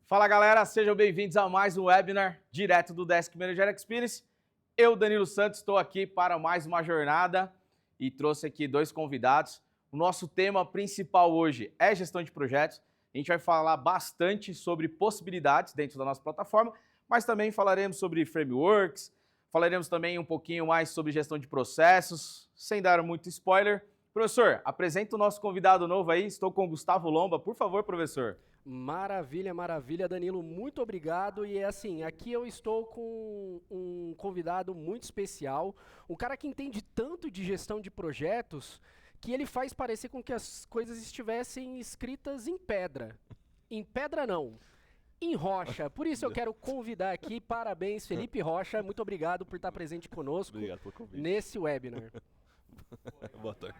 Fala galera, sejam bem-vindos a mais um webinar direto do Desk Manager Experience. Eu, Danilo Santos, estou aqui para mais uma jornada e trouxe aqui dois convidados. O nosso tema principal hoje é gestão de projetos. A gente vai falar bastante sobre possibilidades dentro da nossa plataforma, mas também falaremos sobre frameworks, falaremos também um pouquinho mais sobre gestão de processos, sem dar muito spoiler. Professor, apresenta o nosso convidado novo aí, estou com o Gustavo Lomba. Por favor, professor. Maravilha, maravilha, Danilo, muito obrigado. E assim, aqui eu estou com um convidado muito especial, um cara que entende tanto de gestão de projetos que ele faz parecer com que as coisas estivessem escritas em pedra. Em pedra não, em rocha. Por isso eu quero convidar aqui, parabéns, Felipe Rocha, muito obrigado por estar presente conosco nesse webinar. Boa tarde.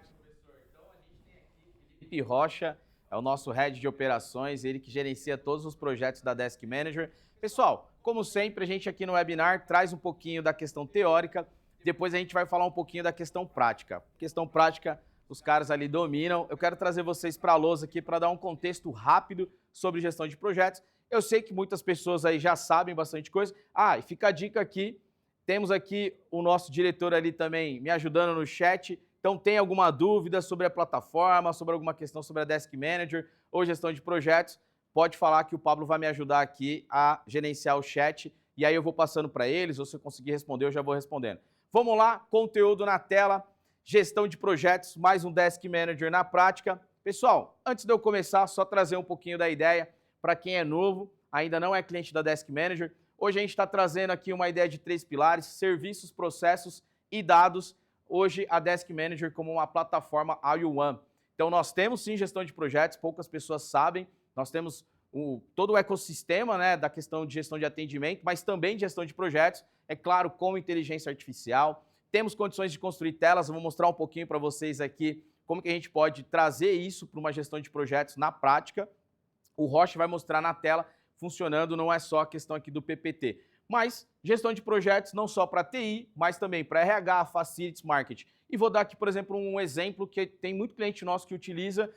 Felipe Rocha é o nosso head de operações, ele que gerencia todos os projetos da Desk Manager. Pessoal, como sempre, a gente aqui no webinar traz um pouquinho da questão teórica, depois a gente vai falar um pouquinho da questão prática. Questão prática, os caras ali dominam. Eu quero trazer vocês para a lousa aqui para dar um contexto rápido sobre gestão de projetos. Eu sei que muitas pessoas aí já sabem bastante coisa. E fica a dica aqui, temos aqui o nosso diretor ali também me ajudando no chat. Então, tem alguma dúvida sobre a plataforma, sobre alguma questão sobre a Desk Manager ou gestão de projetos, pode falar que o Pablo vai me ajudar aqui a gerenciar o chat e aí eu vou passando para eles, ou se eu conseguir responder, eu já vou respondendo. Vamos lá, conteúdo na tela, gestão de projetos, mais um Desk Manager na prática. Pessoal, antes de eu começar, só trazer um pouquinho da ideia para quem é novo, ainda não é cliente da Desk Manager. Hoje a gente está trazendo aqui uma ideia de 3 pilares, serviços, processos e dados. Hoje a Desk Manager como uma plataforma all-in-one. Então nós temos sim gestão de projetos, poucas pessoas sabem, nós temos todo o ecossistema, né, da questão de gestão de atendimento, mas também de gestão de projetos, é claro, com inteligência artificial. Temos condições de construir telas, eu vou mostrar um pouquinho para vocês aqui como que a gente pode trazer isso para uma gestão de projetos na prática. O Rocha vai mostrar na tela funcionando, não é só a questão aqui do PPT. Mas gestão de projetos não só para TI, mas também para RH, Facilities, Marketing. E vou dar aqui, por exemplo, um exemplo que tem muito cliente nosso que utiliza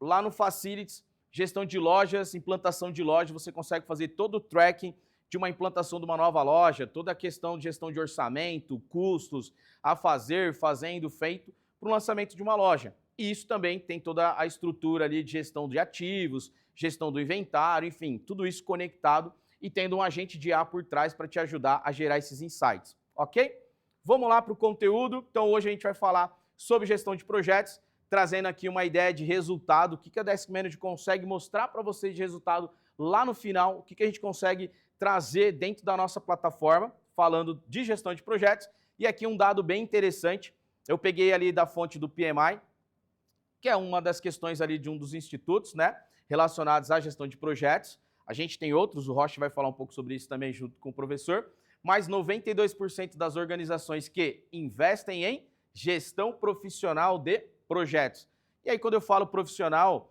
lá no Facilities, gestão de lojas, implantação de loja, você consegue fazer todo o tracking de uma implantação de uma nova loja, toda a questão de gestão de orçamento, custos, a fazer, fazendo, feito, para o lançamento de uma loja. E isso também tem toda a estrutura ali de gestão de ativos, gestão do inventário, enfim, tudo isso conectado e tendo um agente de IA por trás para te ajudar a gerar esses insights, ok? Vamos lá para o conteúdo. Então hoje a gente vai falar sobre gestão de projetos, trazendo aqui uma ideia de resultado, o que a Desk Manager consegue mostrar para vocês de resultado lá no final, o que a gente consegue trazer dentro da nossa plataforma, falando de gestão de projetos. E aqui um dado bem interessante, eu peguei ali da fonte do PMI, que é uma das questões ali de um dos institutos, né, relacionados à gestão de projetos. A gente tem outros, o Rocha vai falar um pouco sobre isso também junto com o professor, mas 92% das organizações que investem em gestão profissional de projetos. E aí quando eu falo profissional,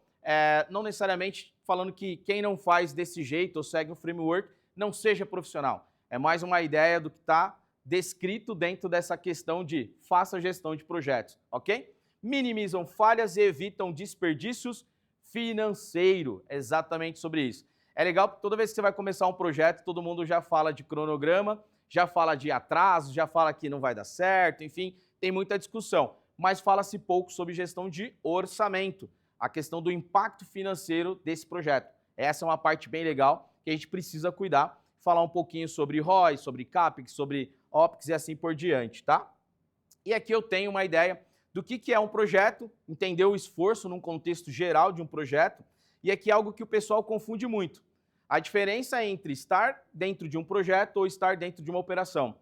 não necessariamente falando que quem não faz desse jeito ou segue um framework não seja profissional. É mais uma ideia do que está descrito dentro dessa questão de faça gestão de projetos, ok? Minimizam falhas e evitam desperdícios financeiros. Exatamente sobre isso. É legal porque toda vez que você vai começar um projeto, todo mundo já fala de cronograma, já fala de atraso, já fala que não vai dar certo, enfim, tem muita discussão. Mas fala-se pouco sobre gestão de orçamento, a questão do impacto financeiro desse projeto. Essa é uma parte bem legal que a gente precisa cuidar, falar um pouquinho sobre ROI, sobre CAPEX, sobre OPEX e assim por diante, tá? E aqui eu tenho uma ideia do que é um projeto, entender o esforço num contexto geral de um projeto, e aqui é algo que o pessoal confunde muito. A diferença entre estar dentro de um projeto ou estar dentro de uma operação.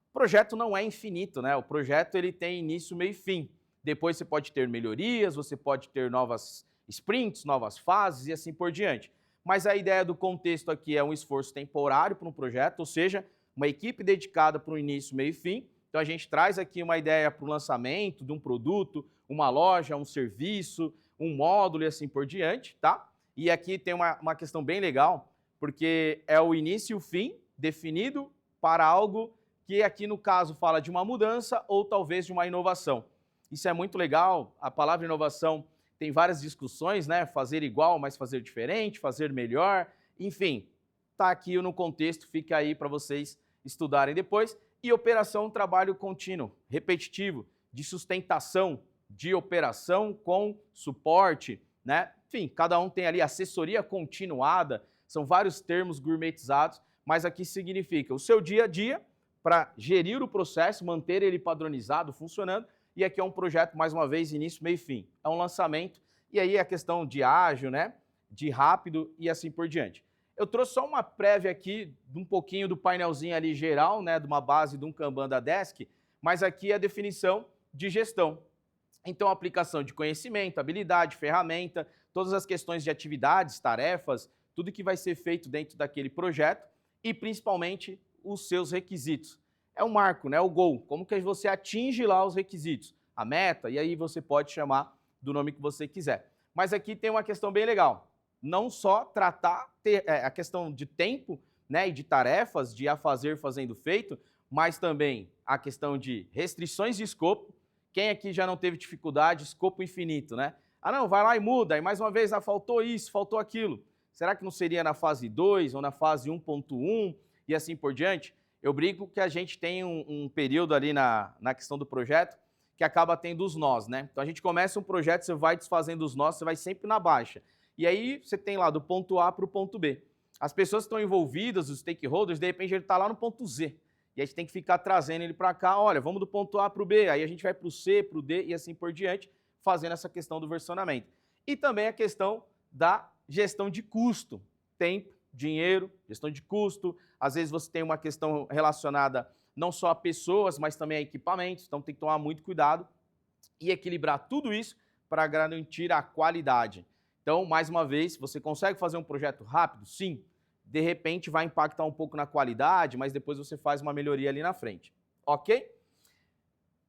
O projeto não é infinito, né? O projeto ele tem início, meio e fim. Depois você pode ter melhorias, você pode ter novas sprints, novas fases e assim por diante. Mas a ideia do contexto aqui é um esforço temporário para um projeto, ou seja, uma equipe dedicada para o início, meio e fim. Então a gente traz aqui uma ideia para o lançamento de um produto, uma loja, um serviço, um módulo e assim por diante, tá? E aqui tem uma questão bem legal, porque é o início e o fim definido para algo que aqui no caso fala de uma mudança ou talvez de uma inovação. Isso é muito legal, a palavra inovação tem várias discussões, né? Fazer igual, mas fazer diferente, fazer melhor, enfim, tá aqui no contexto, fica aí para vocês estudarem depois. E operação, um trabalho contínuo, repetitivo, de sustentação de operação com suporte, né? Enfim, cada um tem ali assessoria continuada, são vários termos gourmetizados, mas aqui significa o seu dia a dia para gerir o processo, manter ele padronizado, funcionando, e aqui é um projeto, mais uma vez, início, meio e fim. É um lançamento, e aí a questão de ágil, né? De rápido e assim por diante. Eu trouxe só uma prévia aqui, um pouquinho do painelzinho ali geral, né? De uma base de um Kanban da Desk, mas aqui é a definição de gestão. Então, aplicação de conhecimento, habilidade, ferramenta, todas as questões de atividades, tarefas, tudo que vai ser feito dentro daquele projeto e, principalmente, os seus requisitos. É o marco, né? O goal. Como que você atinge lá os requisitos? A meta, e aí você pode chamar do nome que você quiser. Mas aqui tem uma questão bem legal. Não só tratar a questão de tempo, né, e de tarefas, de a fazer fazendo feito, mas também a questão de restrições de escopo. Quem aqui já não teve dificuldade, escopo infinito, né? Ah, não, vai lá e muda, aí mais uma vez, faltou isso, faltou aquilo. Será que não seria na fase 2 ou na fase 1.1 e assim por diante? Eu brinco que a gente tem um período ali na questão do projeto que acaba tendo os nós, né? Então a gente começa um projeto, você vai desfazendo os nós, você vai sempre na baixa. E aí você tem lá do ponto A para o ponto B. As pessoas que estão envolvidas, os stakeholders, de repente ele está lá no ponto Z. E a gente tem que ficar trazendo ele para cá, olha, vamos do ponto A para o B, aí a gente vai para o C, para o D e assim por diante, fazendo essa questão do versionamento. E também a questão da gestão de custo, tempo, dinheiro, gestão de custo. Às vezes você tem uma questão relacionada não só a pessoas, mas também a equipamentos, então tem que tomar muito cuidado e equilibrar tudo isso para garantir a qualidade. Então, mais uma vez, você consegue fazer um projeto rápido? Sim. De repente vai impactar um pouco na qualidade, mas depois você faz uma melhoria ali na frente. Ok?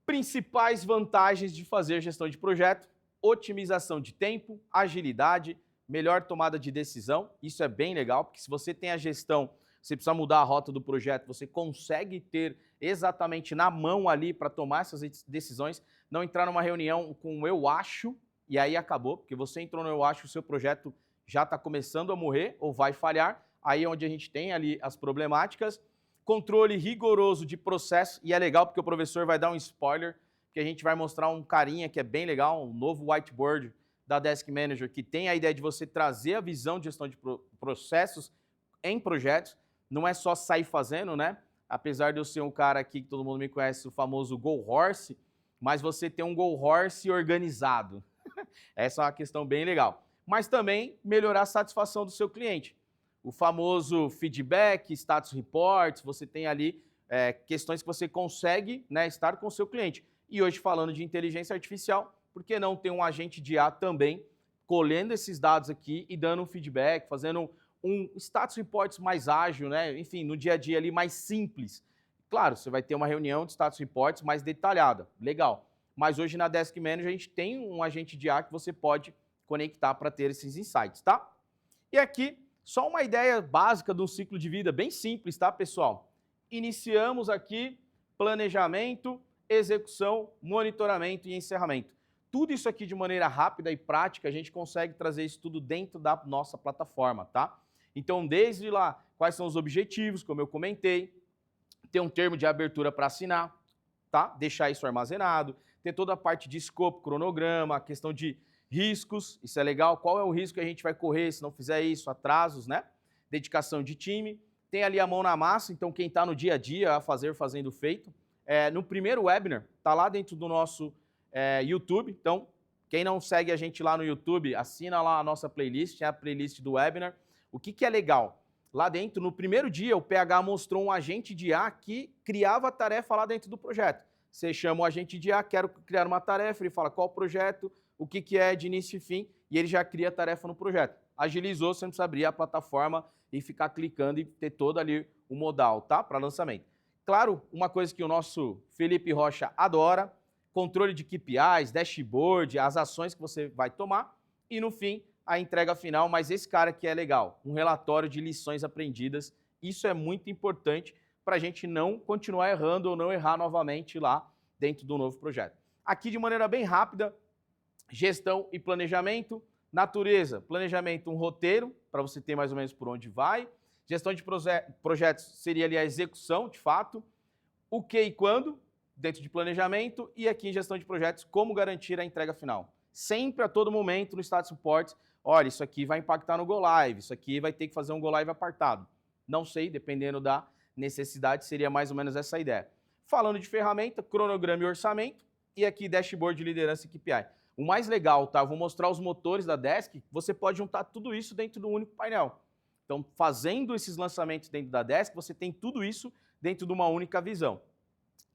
Principais vantagens de fazer gestão de projeto: otimização de tempo, agilidade, melhor tomada de decisão. Isso é bem legal, porque se você tem a gestão, você precisa mudar a rota do projeto, você consegue ter exatamente na mão ali para tomar essas decisões, não entrar numa reunião com eu acho, e aí acabou, porque você entrou no eu acho, o seu projeto já está começando a morrer ou vai falhar. Aí é onde a gente tem ali as problemáticas. Controle rigoroso de processo, e é legal porque o professor vai dar um spoiler, que a gente vai mostrar um carinha que é bem legal, um novo whiteboard da Desk Manager, que tem a ideia de você trazer a visão de gestão de processos em projetos. Não é só sair fazendo, né? Apesar de eu ser um cara aqui que todo mundo me conhece, o famoso Go Horse, mas você tem um Go Horse organizado. Essa é uma questão bem legal. Mas também melhorar a satisfação do seu cliente. O famoso feedback, status reports, você tem ali questões que você consegue, né, estar com o seu cliente. E hoje, falando de inteligência artificial, por que não ter um agente de IA também colhendo esses dados aqui e dando um feedback, fazendo um status reports mais ágil, né? Enfim, no dia a dia ali mais simples. Claro, você vai ter uma reunião de status reports mais detalhada, legal. Mas hoje na Desk Manager a gente tem um agente de IA que você pode conectar para ter esses insights, tá? E aqui, só uma ideia básica de um ciclo de vida, bem simples, tá, pessoal? Iniciamos aqui planejamento, execução, monitoramento e encerramento. Tudo isso aqui de maneira rápida e prática, a gente consegue trazer isso tudo dentro da nossa plataforma, tá? Então, desde lá, quais são os objetivos, como eu comentei, ter um termo de abertura para assinar, tá? Deixar isso armazenado, ter toda a parte de escopo, cronograma, a questão de riscos, isso é legal. Qual é o risco que a gente vai correr se não fizer isso? Atrasos, né? Dedicação de time. Tem ali a mão na massa, então quem está no dia a dia, a fazer, fazendo feito. No primeiro webinar, está lá dentro do nosso YouTube. Então, quem não segue a gente lá no YouTube, assina lá a nossa playlist, é a playlist do webinar. O que é legal? Lá dentro, no primeiro dia, o PH mostrou um agente de IA que criava a tarefa lá dentro do projeto. Você chama o agente de IA, quero criar uma tarefa, ele fala qual o projeto, o que é de início e fim, e ele já cria a tarefa no projeto. Agilizou, você não precisa abrir a plataforma e ficar clicando e ter todo ali o modal, tá? Para lançamento. Claro, uma coisa que o nosso Felipe Rocha adora, controle de KPIs, dashboard, as ações que você vai tomar e, no fim, a entrega final. Mas esse cara aqui é legal, um relatório de lições aprendidas. Isso é muito importante para a gente não continuar errando ou não errar novamente lá dentro do novo projeto. Aqui, de maneira bem rápida, gestão e planejamento. Natureza, planejamento, um roteiro, para você ter mais ou menos por onde vai. Gestão de projetos seria ali a execução, de fato. O que e quando, dentro de planejamento. E aqui, gestão de projetos, como garantir a entrega final. Sempre, a todo momento, no Status Support, olha, isso aqui vai impactar no Go Live, isso aqui vai ter que fazer um Go Live apartado. Não sei, dependendo da necessidade, seria mais ou menos essa ideia. Falando de ferramenta, cronograma e orçamento. E aqui, dashboard de liderança e KPI. O mais legal, tá? Eu vou mostrar os motores da Desk. Você pode juntar tudo isso dentro do único painel. Então, fazendo esses lançamentos dentro da Desk, você tem tudo isso dentro de uma única visão.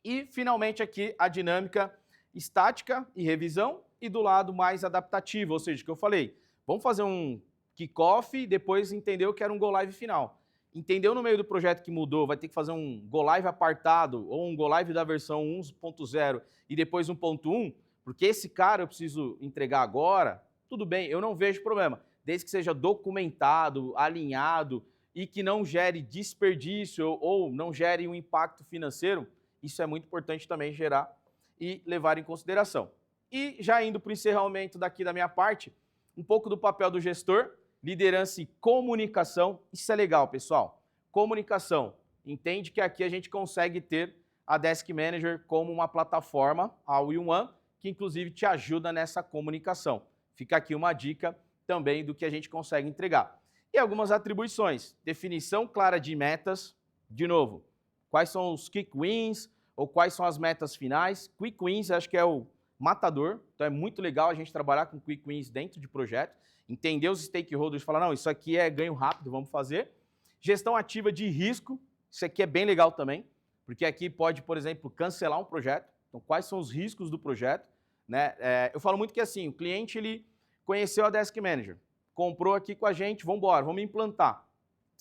E, finalmente, aqui a dinâmica estática e revisão e do lado mais adaptativo, ou seja, o que eu falei, vamos fazer um kickoff e depois entender o que era um Go Live final. Entendeu no meio do projeto que mudou, vai ter que fazer um Go Live apartado ou um Go Live da versão 1.0 e depois 1.1, porque esse cara eu preciso entregar agora, tudo bem, eu não vejo problema, desde que seja documentado, alinhado e que não gere desperdício ou não gere um impacto financeiro, isso é muito importante também gerar e levar em consideração. E já indo para o encerramento daqui da minha parte, um pouco do papel do gestor, liderança e comunicação. Isso é legal, pessoal. Comunicação. Entende que aqui a gente consegue ter a Desk Manager como uma plataforma, a All-in-One, que inclusive te ajuda nessa comunicação. Fica aqui uma dica também do que a gente consegue entregar. E algumas atribuições. Definição clara de metas. De novo, quais são os quick wins ou quais são as metas finais. Quick wins acho que é o matador, então é muito legal a gente trabalhar com quick wins dentro de projeto, entender os stakeholders e falar, não, isso aqui é ganho rápido, vamos fazer. Gestão ativa de risco, isso aqui é bem legal também, porque aqui pode, por exemplo, cancelar um projeto, então quais são os riscos do projeto, né? Eu falo muito que assim, o cliente ele conheceu a Desk Manager, comprou aqui com a gente, vamos embora, vamos implantar.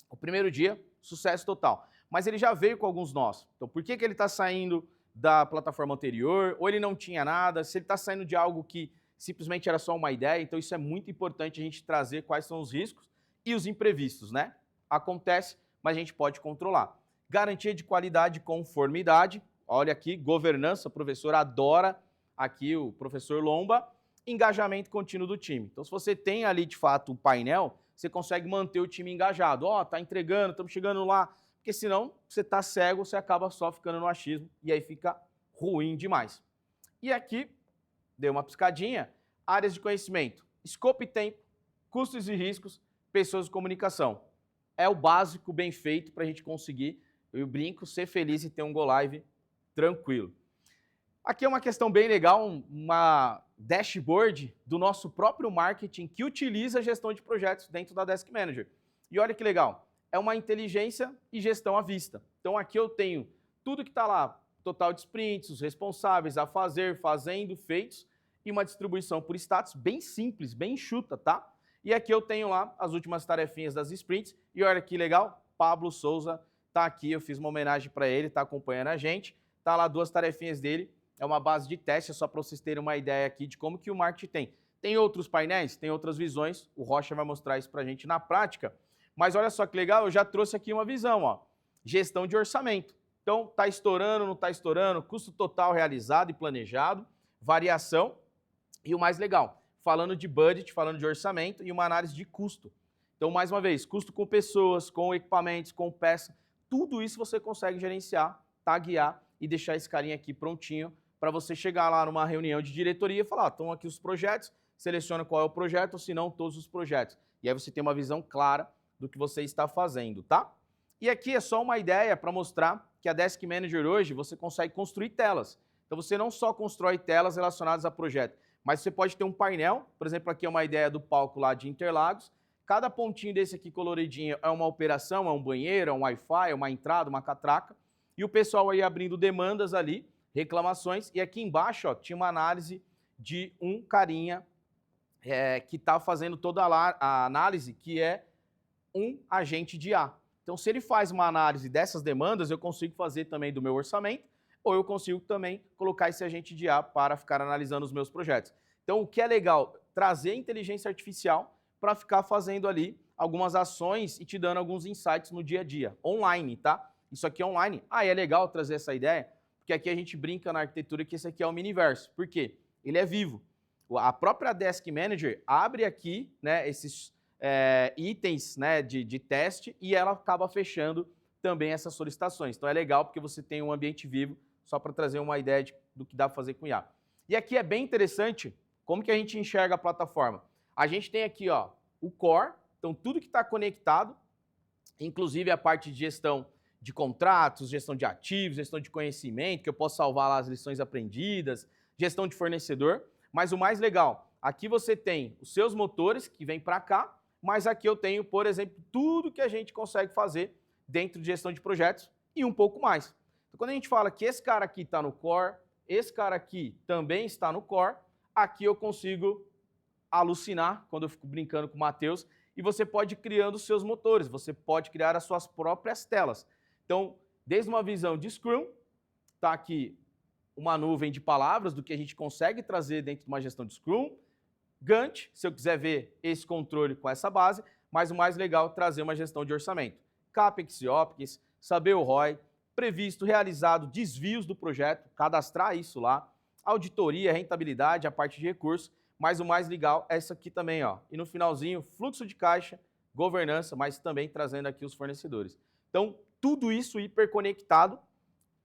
O primeiro dia, sucesso total, mas ele já veio com alguns nós, então por que ele está saindo da plataforma anterior, ou ele não tinha nada, se ele está saindo de algo que simplesmente era só uma ideia, então isso é muito importante a gente trazer quais são os riscos e os imprevistos, né? Acontece, mas a gente pode controlar. Garantia de qualidade e conformidade, olha aqui, governança, o professor adora aqui o professor Lomba, engajamento contínuo do time. Então se você tem ali de fato um painel, você consegue manter o time engajado, tá entregando, estamos chegando lá, porque senão você está cego, você acaba só ficando no achismo e aí fica ruim demais. E aqui, dei uma piscadinha, áreas de conhecimento, scope e tempo, custos e riscos, pessoas de comunicação. É o básico bem feito para a gente conseguir, eu brinco, ser feliz e ter um Go Live tranquilo. Aqui é uma questão bem legal, uma dashboard do nosso próprio marketing que utiliza a gestão de projetos dentro da Desk Manager. E olha que legal. É uma inteligência e gestão à vista. Então aqui eu tenho tudo que está lá, total de sprints, os responsáveis a fazer, fazendo, feitos, e uma distribuição por status bem simples, bem enxuta, tá? E aqui eu tenho lá as últimas tarefinhas das sprints, e olha que legal, Pablo Souza está aqui, eu fiz uma homenagem para ele, está acompanhando a gente, está lá 2 tarefinhas dele, é uma base de teste, só para vocês terem uma ideia aqui de como que o marketing tem. Tem outros painéis, tem outras visões, o Rocha vai mostrar isso para a gente na prática. Mas olha só que legal, eu já trouxe aqui uma visão, ó. Gestão de orçamento. Então, está estourando, não está estourando, custo total realizado e planejado, variação e o mais legal, falando de budget, falando de orçamento e uma análise de custo. Então, mais uma vez, custo com pessoas, com equipamentos, com peça, tudo isso você consegue gerenciar, taguear e deixar esse carinha aqui prontinho para você chegar lá numa reunião de diretoria e falar, estão aqui os projetos, seleciona qual é o projeto ou se não, todos os projetos. E aí você tem uma visão clara do que você está fazendo, tá? E aqui é só uma ideia para mostrar que a Desk Manager hoje você consegue construir telas. Então você não só constrói telas relacionadas a projeto, mas você pode ter um painel, por exemplo, aqui é uma ideia do palco lá de Interlagos, cada pontinho desse aqui coloridinho é uma operação, é um banheiro, é um Wi-Fi, é uma entrada, uma catraca, e o pessoal aí abrindo demandas ali, reclamações, e aqui embaixo ó, tinha uma análise de um carinha que está fazendo toda a análise, que é um agente de IA. Então, se ele faz uma análise dessas demandas, eu consigo fazer também do meu orçamento, ou eu consigo também colocar esse agente de IA para ficar analisando os meus projetos. Então, o que é legal? Trazer inteligência artificial para ficar fazendo ali algumas ações e te dando alguns insights no dia a dia, online, tá? Isso aqui é online. É legal trazer essa ideia, porque aqui a gente brinca na arquitetura que esse aqui é o miniverso. Por quê? Ele é vivo. A própria Desk Manager abre aqui, né, esses itens, né, de teste e ela acaba fechando também essas solicitações. Então é legal porque você tem um ambiente vivo, só para trazer uma ideia do que dá para fazer com IA. E aqui é bem interessante como que a gente enxerga a plataforma. A gente tem aqui, ó, o core, então tudo que está conectado, inclusive a parte de gestão de contratos, gestão de ativos, gestão de conhecimento, que eu posso salvar lá as lições aprendidas, gestão de fornecedor. Mas o mais legal, aqui você tem os seus motores que vêm para cá, mas aqui eu tenho, por exemplo, tudo que a gente consegue fazer dentro de gestão de projetos e um pouco mais. Então, quando a gente fala que esse cara aqui está no core, esse cara aqui também está no core, aqui eu consigo alucinar quando eu fico brincando com o Matheus, e você pode ir criando os seus motores, você pode criar as suas próprias telas. Então, desde uma visão de Scrum, está aqui uma nuvem de palavras do que a gente consegue trazer dentro de uma gestão de Scrum, Gantt, se eu quiser ver esse controle com essa base, mas o mais legal é trazer uma gestão de orçamento. CAPEX e OPEX, saber o ROI, previsto, realizado, desvios do projeto, cadastrar isso lá, auditoria, rentabilidade, a parte de recursos, mas o mais legal é isso aqui também, ó. E no finalzinho, fluxo de caixa, governança, mas também trazendo aqui os fornecedores. Então, tudo isso hiperconectado.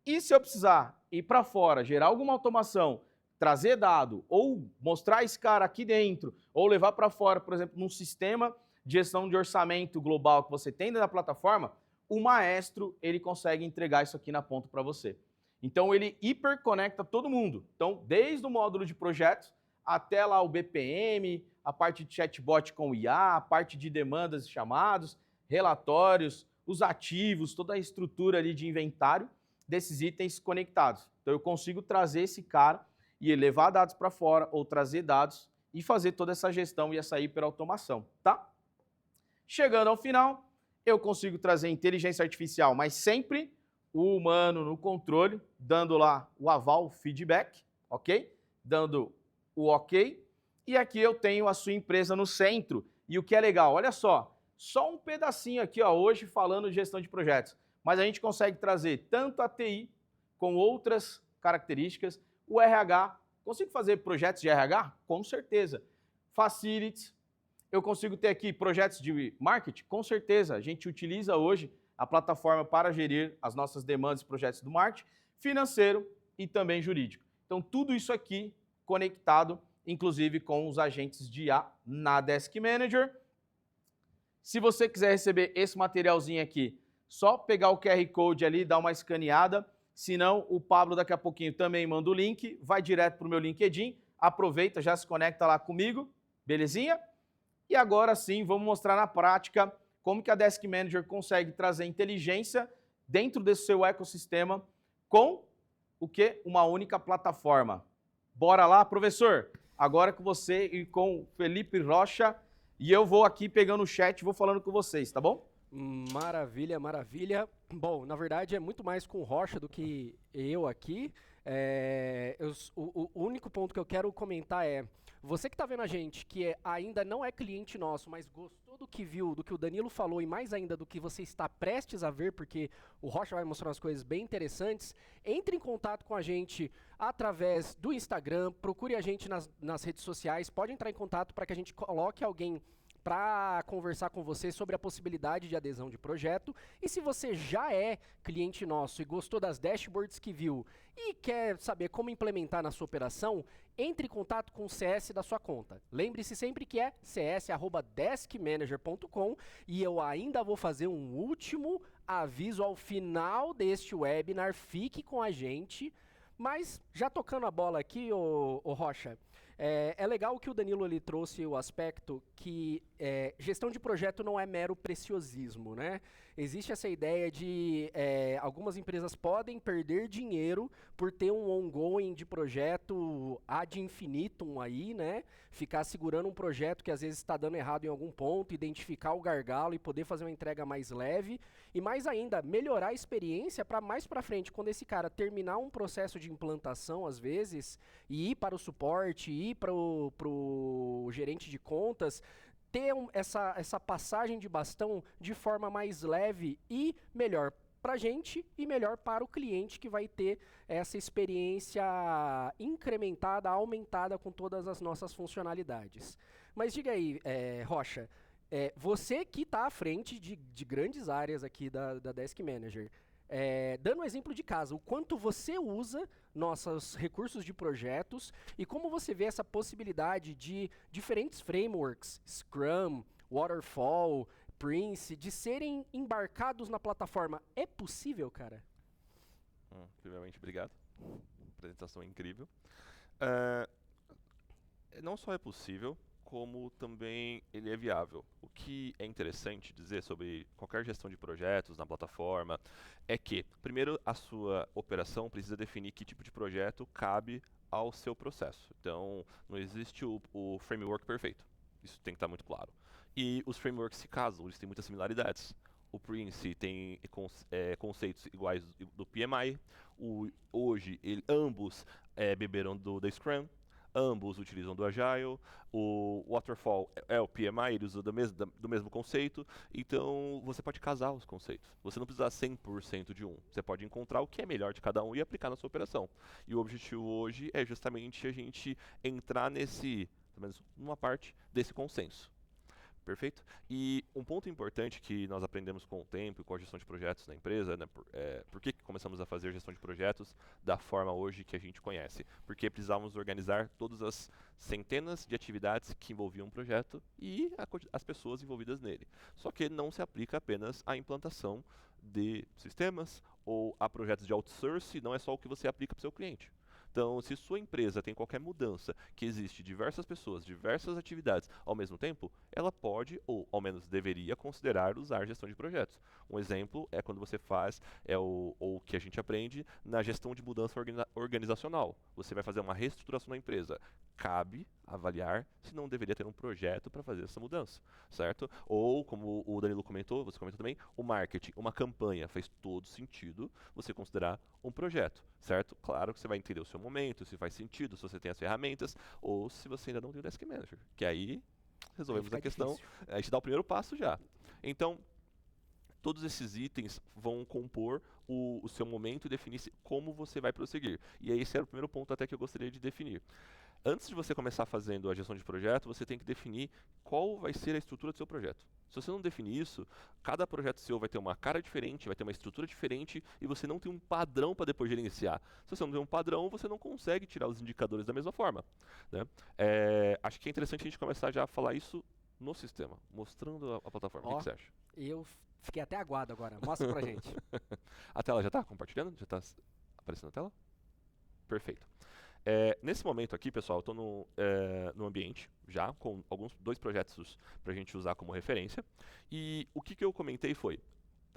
E se eu precisar ir para fora, gerar alguma automação, trazer dado, ou mostrar esse cara aqui dentro, ou levar para fora, por exemplo, num sistema de gestão de orçamento global que você tem dentro da plataforma, o Maestro, ele consegue entregar isso aqui na ponta para você. Então, ele hiperconecta todo mundo. Então, desde o módulo de projetos, até lá o BPM, a parte de chatbot com IA, a parte de demandas e chamados, relatórios, os ativos, toda a estrutura ali de inventário desses itens conectados. Então eu consigo trazer esse cara e levar dados para fora ou trazer dados e fazer toda essa gestão e essa hiperautomação, tá? Chegando ao final, eu consigo trazer inteligência artificial, mas sempre o humano no controle, dando lá o aval, o feedback, ok? Dando o ok. E aqui eu tenho a sua empresa no centro. E o que é legal, olha só um pedacinho aqui, ó, hoje falando de gestão de projetos. Mas a gente consegue trazer tanto a TI com outras características, o RH. Consigo fazer projetos de RH? Com certeza. Facilities. Eu consigo ter aqui projetos de marketing? Com certeza. A gente utiliza hoje a plataforma para gerir as nossas demandas e projetos do marketing, financeiro e também jurídico. Então, tudo isso aqui conectado, inclusive com os agentes de IA na Desk Manager. Se você quiser receber esse materialzinho aqui, só pegar o QR Code ali e dar uma escaneada. Se não, o Pablo daqui a pouquinho também manda o link, vai direto para o meu LinkedIn, aproveita, já se conecta lá comigo, belezinha? E agora sim, vamos mostrar na prática como que a Desk Manager consegue trazer inteligência dentro desse seu ecossistema com o quê? Uma única plataforma. Bora lá, professor? Agora com você e com o Felipe Rocha, e eu vou aqui pegando o chat e vou falando com vocês, tá bom? Maravilha, maravilha. Bom, na verdade é muito mais com o Rocha do que eu aqui. O único ponto que eu quero comentar é, você que está vendo a gente, que ainda não é cliente nosso, mas gostou do que viu, do que o Danilo falou e mais ainda do que você está prestes a ver, porque o Rocha vai mostrar umas coisas bem interessantes, entre em contato com a gente através do Instagram, procure a gente nas redes sociais, pode entrar em contato para que a gente coloque alguém para conversar com você sobre a possibilidade de adesão de projeto. E se você já é cliente nosso e gostou das dashboards que viu e quer saber como implementar na sua operação, entre em contato com o CS da sua conta. Lembre-se sempre que é cs@deskmanager.com, e eu ainda vou fazer um último aviso ao final deste webinar, fique com a gente. Mas já tocando a bola aqui, ô Rocha, é legal que o Danilo ele trouxe o aspecto que gestão de projeto não é mero preciosismo, né? Existe essa ideia de algumas empresas podem perder dinheiro por ter um ongoing de projeto ad infinitum aí, né? Ficar segurando um projeto que às vezes está dando errado em algum ponto, identificar o gargalo e poder fazer uma entrega mais leve. E mais ainda, melhorar a experiência para mais para frente, quando esse cara terminar um processo de implantação, às vezes, e ir para o suporte, ir para o gerente de contas, ter essa passagem de bastão de forma mais leve e melhor para a gente e melhor para o cliente, que vai ter essa experiência incrementada, aumentada com todas as nossas funcionalidades. Mas diga aí, Rocha, Você que está à frente de grandes áreas aqui da Desk Manager, dando um exemplo de casa, o quanto você usa nossos recursos de projetos e como você vê essa possibilidade de diferentes frameworks, Scrum, Waterfall, Prince, de serem embarcados na plataforma. É possível, cara? Primeiramente, obrigado. A apresentação é incrível. É, não só é possível, como também ele é viável. O que é interessante dizer sobre qualquer gestão de projetos na plataforma é que, primeiro, a sua operação precisa definir que tipo de projeto cabe ao seu processo. Então, não existe o framework perfeito. Isso tem que estar muito claro. E os frameworks se casam, eles têm muitas similaridades. O Prince tem conceitos iguais do PMI. Hoje, ambos beberam da Scrum. Ambos utilizam do Agile, o Waterfall é o PMI, ele usa do mesmo conceito, então você pode casar os conceitos. Você não precisa 100% de um, você pode encontrar o que é melhor de cada um e aplicar na sua operação. E o objetivo hoje é justamente a gente entrar pelo menos numa parte desse consenso. Perfeito? E um ponto importante que nós aprendemos com o tempo e com a gestão de projetos na empresa, né, por que começamos a fazer gestão de projetos da forma hoje que a gente conhece? Porque precisávamos organizar todas as centenas de atividades que envolviam um projeto e as pessoas envolvidas nele. Só que não se aplica apenas à implantação de sistemas ou a projetos de outsourcing, não é só o que você aplica para o seu cliente. Então, se sua empresa tem qualquer mudança, que existe diversas pessoas, diversas atividades ao mesmo tempo, ela pode, ou ao menos deveria, considerar usar gestão de projetos. Um exemplo é quando você faz, ou que a gente aprende, na gestão de mudança organizacional. Você vai fazer uma reestruturação da empresa. Cabe avaliar se não deveria ter um projeto para fazer essa mudança, certo? Ou, como o Danilo comentou, você comentou também, o marketing, uma campanha faz todo sentido você considerar um projeto, certo? Claro que você vai entender o seu momento, se faz sentido, se você tem as ferramentas, ou se você ainda não tem o Desk Manager, que aí resolvemos a questão, difícil. a gente dá o primeiro passo já. Então, todos esses itens vão compor o seu momento e definir como você vai prosseguir. E esse era o primeiro ponto até que eu gostaria de definir. Antes de você começar fazendo a gestão de projeto, você tem que definir qual vai ser a estrutura do seu projeto. Se você não definir isso, cada projeto seu vai ter uma cara diferente, vai ter uma estrutura diferente e você não tem um padrão para depois gerenciar. Se você não tem um padrão, você não consegue tirar os indicadores da mesma forma, né? Acho que é interessante a gente começar já a falar isso no sistema, mostrando a plataforma. O que você acha? Eu fiquei até aguado agora. Mostra pra gente. A tela já está compartilhando? Já está aparecendo a tela? Perfeito. Nesse momento aqui, pessoal, eu estou no ambiente já, com dois projetos para a gente usar como referência. E o que eu comentei foi,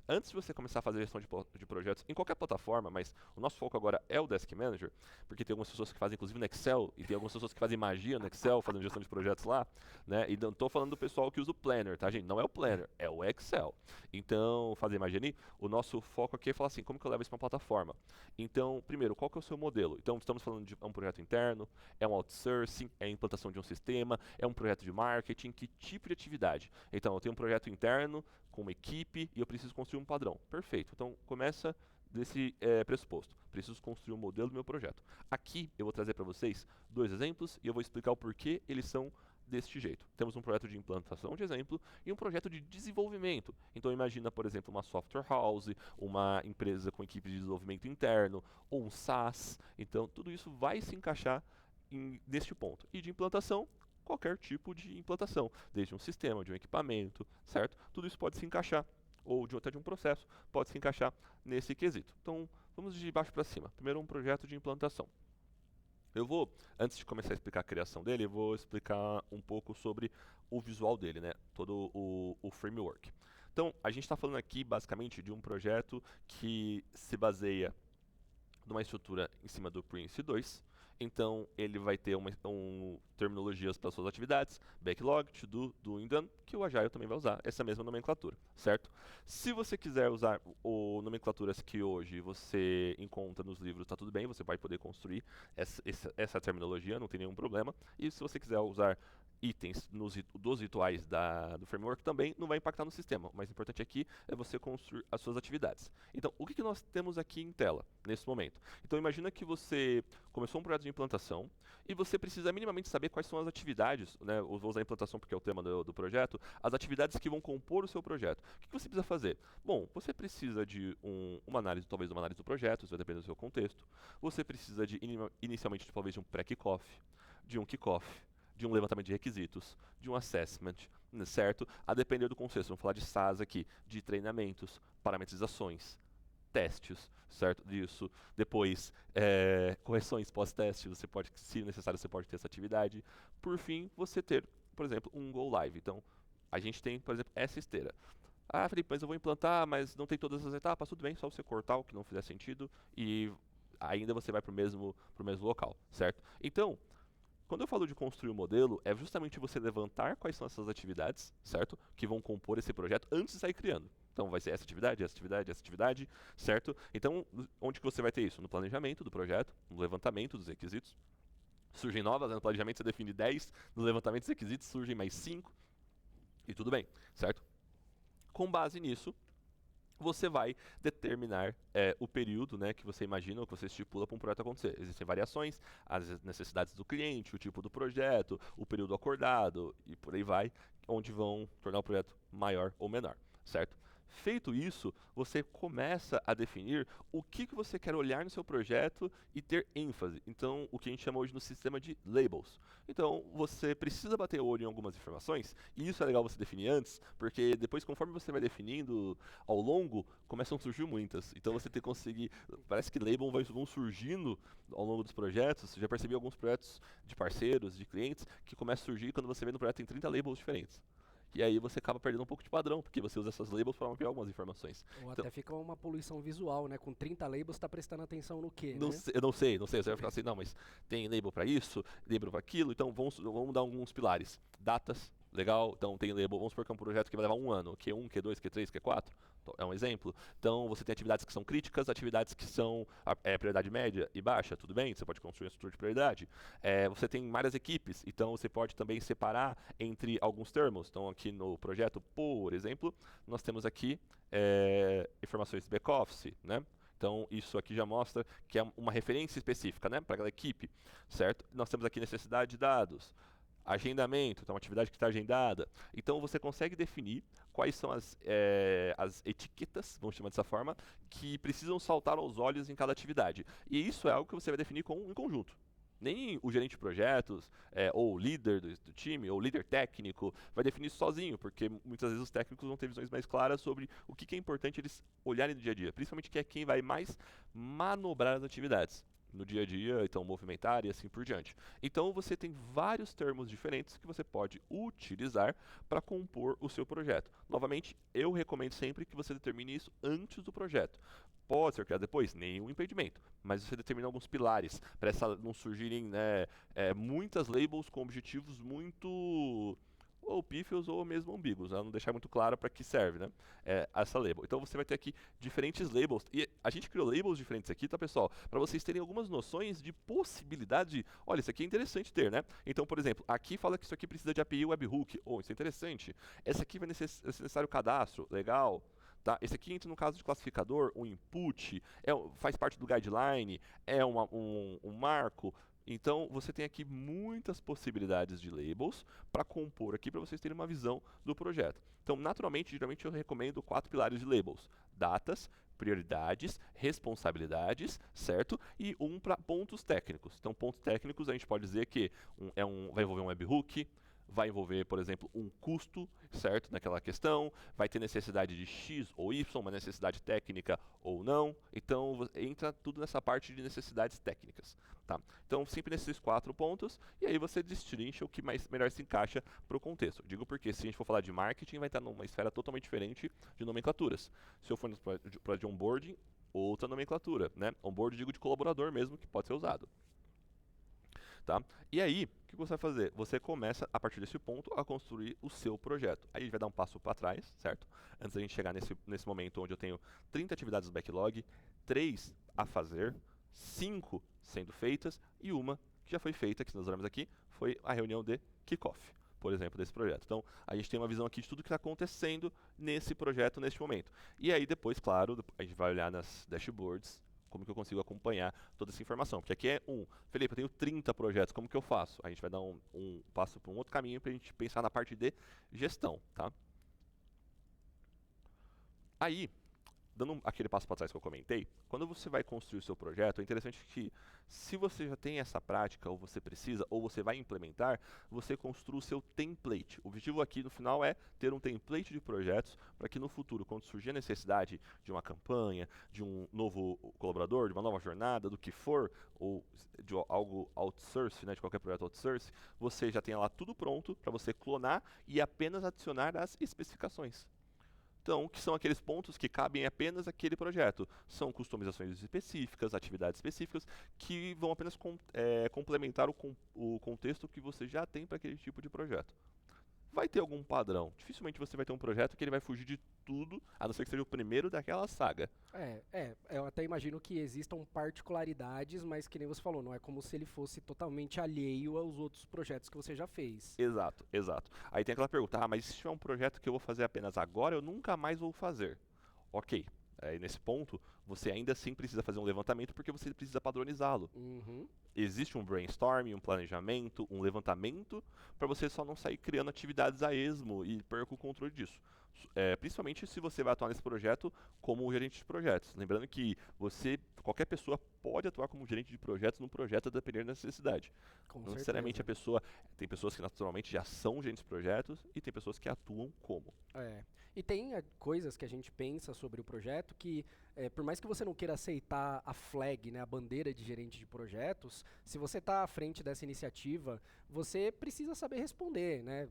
antes de você começar a fazer gestão de projetos em qualquer plataforma, mas o nosso foco agora é o Desk Manager, porque tem algumas pessoas que fazem inclusive no Excel, e tem algumas pessoas que fazem magia no Excel, fazendo gestão de projetos lá, né? E não estou falando do pessoal que usa o Planner, tá, gente? Não é o Planner, é o Excel. Então, fazer magia ali, o nosso foco aqui é falar assim, como que eu levo isso para uma plataforma? Então, primeiro, qual que é o seu modelo? Então, estamos falando de um projeto interno, é um outsourcing, é a implantação de um sistema, é um projeto de marketing, que tipo de atividade? Então, eu tenho um projeto interno, com uma equipe, e eu preciso construir um padrão. Perfeito. Então, começa desse pressuposto. Preciso construir um modelo do meu projeto. Aqui, eu vou trazer para vocês dois exemplos, e eu vou explicar o porquê eles são deste jeito. Temos um projeto de implantação de exemplo e um projeto de desenvolvimento. Então imagina, por exemplo, uma software house, uma empresa com equipe de desenvolvimento interno, ou um SaaS. Então tudo isso vai se encaixar neste ponto. E de implantação, qualquer tipo de implantação, desde um sistema, de um equipamento, certo? Tudo isso pode se encaixar, ou até de um processo, pode se encaixar nesse quesito. Então vamos de baixo para cima. Primeiro um projeto de implantação. Eu vou, antes de começar a explicar a criação dele, eu vou explicar um pouco sobre o visual dele, né? Todo o framework. Então, a gente está falando aqui basicamente de um projeto que se baseia numa estrutura em cima do Prince 2. Então, ele vai ter terminologias para suas atividades, backlog, to do, doing, done, que o Agile também vai usar essa mesma nomenclatura, certo? Se você quiser usar nomenclaturas que hoje você encontra nos livros, tá tudo bem, você vai poder construir essa terminologia, não tem nenhum problema. E se você quiser usar itens dos rituais do framework também não vai impactar no sistema. O mais importante aqui é você construir as suas atividades. Então, o que nós temos aqui em tela, nesse momento? Então, imagina que você começou um projeto de implantação e você precisa minimamente saber quais são as atividades, né? Eu vou usar a implantação porque é o tema do projeto, as atividades que vão compor o seu projeto. O que você precisa fazer? Bom, você precisa de uma análise, talvez uma análise do projeto, isso vai depender do seu contexto. Você precisa de, inicialmente, talvez de um pré-kickoff, de um kickoff, de um levantamento de requisitos, de um assessment, certo? A depender do contexto, vamos falar de SaaS aqui, de treinamentos, parametrizações, testes, certo? Disso. Depois, correções pós-teste, você pode, se necessário, você pode ter essa atividade. Por fim, você ter, por exemplo, um go live. Então, a gente tem, por exemplo, essa esteira. Ah, Felipe, mas eu vou implantar, mas não tem todas as etapas, tudo bem, só você cortar o que não fizer sentido e ainda você vai para o mesmo local, certo? Então, quando eu falo de construir o modelo, é justamente você levantar quais são essas atividades, certo? Que vão compor esse projeto antes de sair criando. Então vai ser essa atividade, essa atividade, essa atividade, certo? Então, onde que você vai ter isso? No planejamento do projeto, no levantamento dos requisitos. Surgem novas, né? No planejamento você define 10, no levantamento dos requisitos surgem mais 5, e tudo bem, certo? Com base nisso, você vai determinar o período, né, que você imagina ou que você estipula para um projeto acontecer. Existem variações, as necessidades do cliente, o tipo do projeto, o período acordado e por aí vai, onde vão tornar o projeto maior ou menor, certo? Feito isso, você começa a definir o que você quer olhar no seu projeto e ter ênfase. Então, o que a gente chama hoje no sistema de labels. Então, você precisa bater o olho em algumas informações, e isso é legal você definir antes, porque depois, conforme você vai definindo ao longo, começam a surgir muitas. Então, você tem que conseguir... Parece que labels vão surgindo ao longo dos projetos. Já percebi alguns projetos de parceiros, de clientes, que começam a surgir quando você vê no projeto tem 30 labels diferentes. E aí você acaba perdendo um pouco de padrão, porque você usa essas labels para mapear algumas informações. Ou até fica uma poluição visual, né? Com 30 labels, tá prestando atenção no quê, Não né? sei, eu não sei. Você vai ficar assim, não, mas tem label para isso, label para aquilo, então vamos dar alguns pilares. Datas, legal, então tem label, vamos supor que é um projeto que vai levar um ano, Q1, Q2, Q3, Q4, é um exemplo. Então você tem atividades que são críticas, atividades que são prioridade média e baixa, tudo bem, você pode construir uma estrutura de prioridade. Você tem várias equipes, então você pode também separar entre alguns termos. Então aqui no projeto, por exemplo, nós temos aqui informações de back-office, né? Então, isso aqui já mostra que é uma referência específica, né, para aquela equipe, certo? Nós temos aqui necessidade de dados, agendamento, então uma atividade que está agendada. Então, você consegue definir quais são as etiquetas, vamos chamar dessa forma, que precisam saltar aos olhos em cada atividade. E isso é algo que você vai definir em conjunto. Nem o gerente de projetos, ou o líder do time, ou o líder técnico, vai definir isso sozinho, porque muitas vezes os técnicos vão ter visões mais claras sobre o que é importante eles olharem no dia a dia, principalmente que é quem vai mais manobrar as atividades no dia a dia, então movimentar e assim por diante. Então você tem vários termos diferentes que você pode utilizar para compor o seu projeto. Novamente, eu recomendo sempre que você determine isso antes do projeto. Pode ser criado depois, nenhum impedimento, mas você determina alguns pilares para não surgirem, né, muitas labels com objetivos muito ou pífios ou mesmo ambíguos, né? Não deixar muito claro para que serve, né? Essa label. Então você vai ter aqui diferentes labels, e a gente criou labels diferentes aqui, tá, pessoal? Para vocês terem algumas noções de possibilidade de, olha, isso aqui é interessante ter, né? Então, por exemplo, aqui fala que isso aqui precisa de API webhook, isso é interessante. Essa aqui vai ser necessário cadastro, legal. Tá? Esse aqui entra no caso de classificador, um input, faz parte do guideline, é um marco. Então, você tem aqui muitas possibilidades de labels para compor aqui, para vocês terem uma visão do projeto. Então, naturalmente, geralmente eu recomendo 4 pilares de labels. Datas, prioridades, responsabilidades, certo? E um para pontos técnicos. Então, pontos técnicos a gente pode dizer que vai envolver um webhook, vai envolver, por exemplo, um custo, certo, naquela questão, vai ter necessidade de X ou Y, uma necessidade técnica ou não, então entra tudo nessa parte de necessidades técnicas, tá? Então, sempre nesses 4 pontos, e aí você destrincha o que melhor se encaixa para o contexto. Digo porque, se a gente for falar de marketing, vai estar numa esfera totalmente diferente de nomenclaturas. Se eu for para de onboarding, outra nomenclatura, né? Onboarding, digo de colaborador mesmo, que pode ser usado. Tá? E aí, o que você vai fazer? Você começa, a partir desse ponto, a construir o seu projeto. Aí a gente vai dar um passo para trás, certo? Antes da gente chegar nesse momento onde eu tenho 30 atividades no backlog, 3 a fazer, 5 sendo feitas e uma que já foi feita, que nós olhamos aqui, foi a reunião de kickoff. por exemplo, desse projeto. Então, a gente tem uma visão aqui de tudo que está acontecendo nesse projeto, neste momento. E aí, depois, claro, a gente vai olhar nas dashboards, como que eu consigo acompanhar toda essa informação. Porque aqui é Felipe, eu tenho 30 projetos, como que eu faço? A gente vai dar um passo para um outro caminho para a gente pensar na parte de gestão, tá? Aí, dando aquele passo para trás que eu comentei, quando você vai construir o seu projeto, é interessante que, se você já tem essa prática, ou você precisa, ou você vai implementar, você construa o seu template. O objetivo aqui no final é ter um template de projetos para que no futuro, quando surgir a necessidade de uma campanha, de um novo colaborador, de uma nova jornada, do que for, ou de algo outsource, né, de qualquer projeto outsource, você já tenha lá tudo pronto para você clonar e apenas adicionar as especificações. Então, que são aqueles pontos que cabem apenas àquele projeto. São customizações específicas, atividades específicas, que vão apenas complementar o contexto que você já tem para aquele tipo de projeto. Vai ter algum padrão. Dificilmente você vai ter um projeto que ele vai fugir de tudo, a não ser que seja o primeiro daquela saga. Eu até imagino que existam particularidades, mas que nem você falou, não é como se ele fosse totalmente alheio aos outros projetos que você já fez. Exato, exato. Aí tem aquela pergunta, mas se tiver um projeto que eu vou fazer apenas agora, eu nunca mais vou fazer. Ok. Aí nesse ponto, você ainda assim precisa fazer um levantamento porque você precisa padronizá-lo. Uhum. Existe um brainstorming, um planejamento, um levantamento, para você só não sair criando atividades a esmo e perca o controle disso. Principalmente se você vai atuar nesse projeto como gerente de projetos. Lembrando que qualquer pessoa pode atuar como gerente de projetos num projeto a depender da necessidade. Não necessariamente tem pessoas que naturalmente já são gerentes de projetos e tem pessoas que atuam como. E tem coisas que a gente pensa sobre o projeto que, por mais que você não queira aceitar a flag, né, a bandeira de gerente de projetos, se você está à frente dessa iniciativa, você precisa saber responder, né?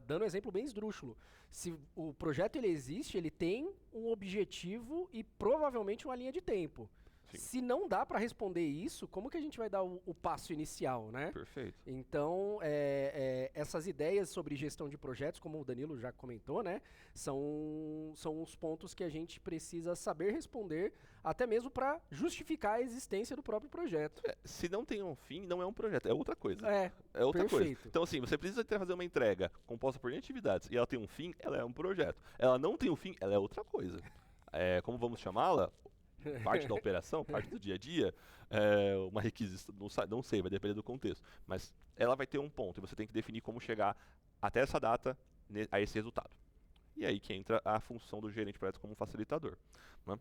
Dando um exemplo bem esdrúxulo. Se o projeto ele existe, ele tem um objetivo e provavelmente uma linha de tempo. Sim. Se não dá para responder isso, como que a gente vai dar o passo inicial, né? Perfeito. Então, essas ideias sobre gestão de projetos, como o Danilo já comentou, né, são os pontos que a gente precisa saber responder, até mesmo para justificar a existência do próprio projeto. Se não tem um fim, não é um projeto, é outra coisa. É outra perfeito. coisa. Então, assim, você precisa fazer uma entrega composta por atividades e ela tem um fim, ela é um projeto. Ela não tem um fim, ela é outra coisa. Como vamos chamá-la? Parte da operação, parte do dia a dia, uma requisição, não sei, vai depender do contexto, mas ela vai ter um ponto e você tem que definir como chegar até essa data a esse resultado. E aí que entra a função do gerente de projetos como facilitador, né?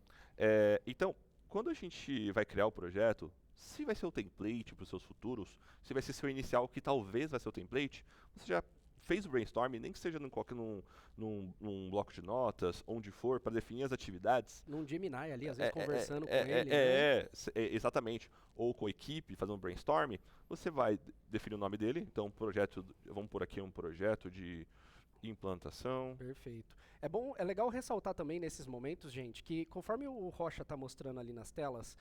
Então, quando a gente vai criar o projeto, se vai ser o template para os seus futuros, se vai ser seu inicial, que talvez vai ser o template, você já fez o brainstorming, nem que seja num bloco de notas, onde for, para definir as atividades. Num Gemini ali, às vezes conversando com ele. Né? Exatamente. Ou com a equipe, fazendo um brainstorming, você vai definir o nome dele. Então, vamos por aqui um projeto de implantação. Perfeito. É legal ressaltar também nesses momentos, gente, que conforme o Rocha está mostrando ali nas telas,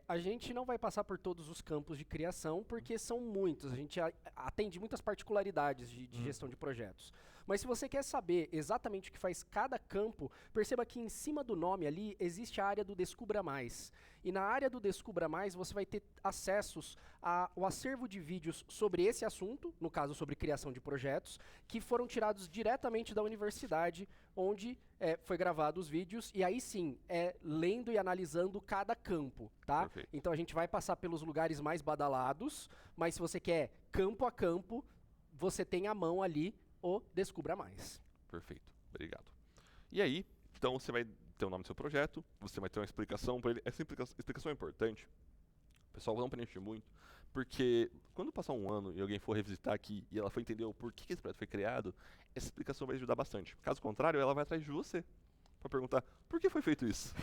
a gente não vai passar por todos os campos de criação, porque são muitos. A gente atende muitas particularidades de gestão de projetos. Mas se você quer saber exatamente o que faz cada campo, perceba que em cima do nome ali existe a área do Descubra Mais. E na área do Descubra Mais você vai ter acessos ao acervo de vídeos sobre esse assunto, no caso sobre criação de projetos, que foram tirados diretamente da universidade, onde foi gravado os vídeos, e aí sim, lendo e analisando cada campo, tá? Perfeito. Então a gente vai passar pelos lugares mais badalados, mas se você quer campo a campo, você tem à mão ali o Descubra Mais. Perfeito, obrigado. E aí, então você vai ter o nome do seu projeto, você vai ter uma explicação para ele. Essa explicação é importante. O pessoal não preenche muito, porque quando passar um ano e alguém for revisitar aqui e ela for entender o porquê que esse projeto foi criado, essa explicação vai ajudar bastante. Caso contrário, ela vai atrás de você para perguntar por que foi feito isso.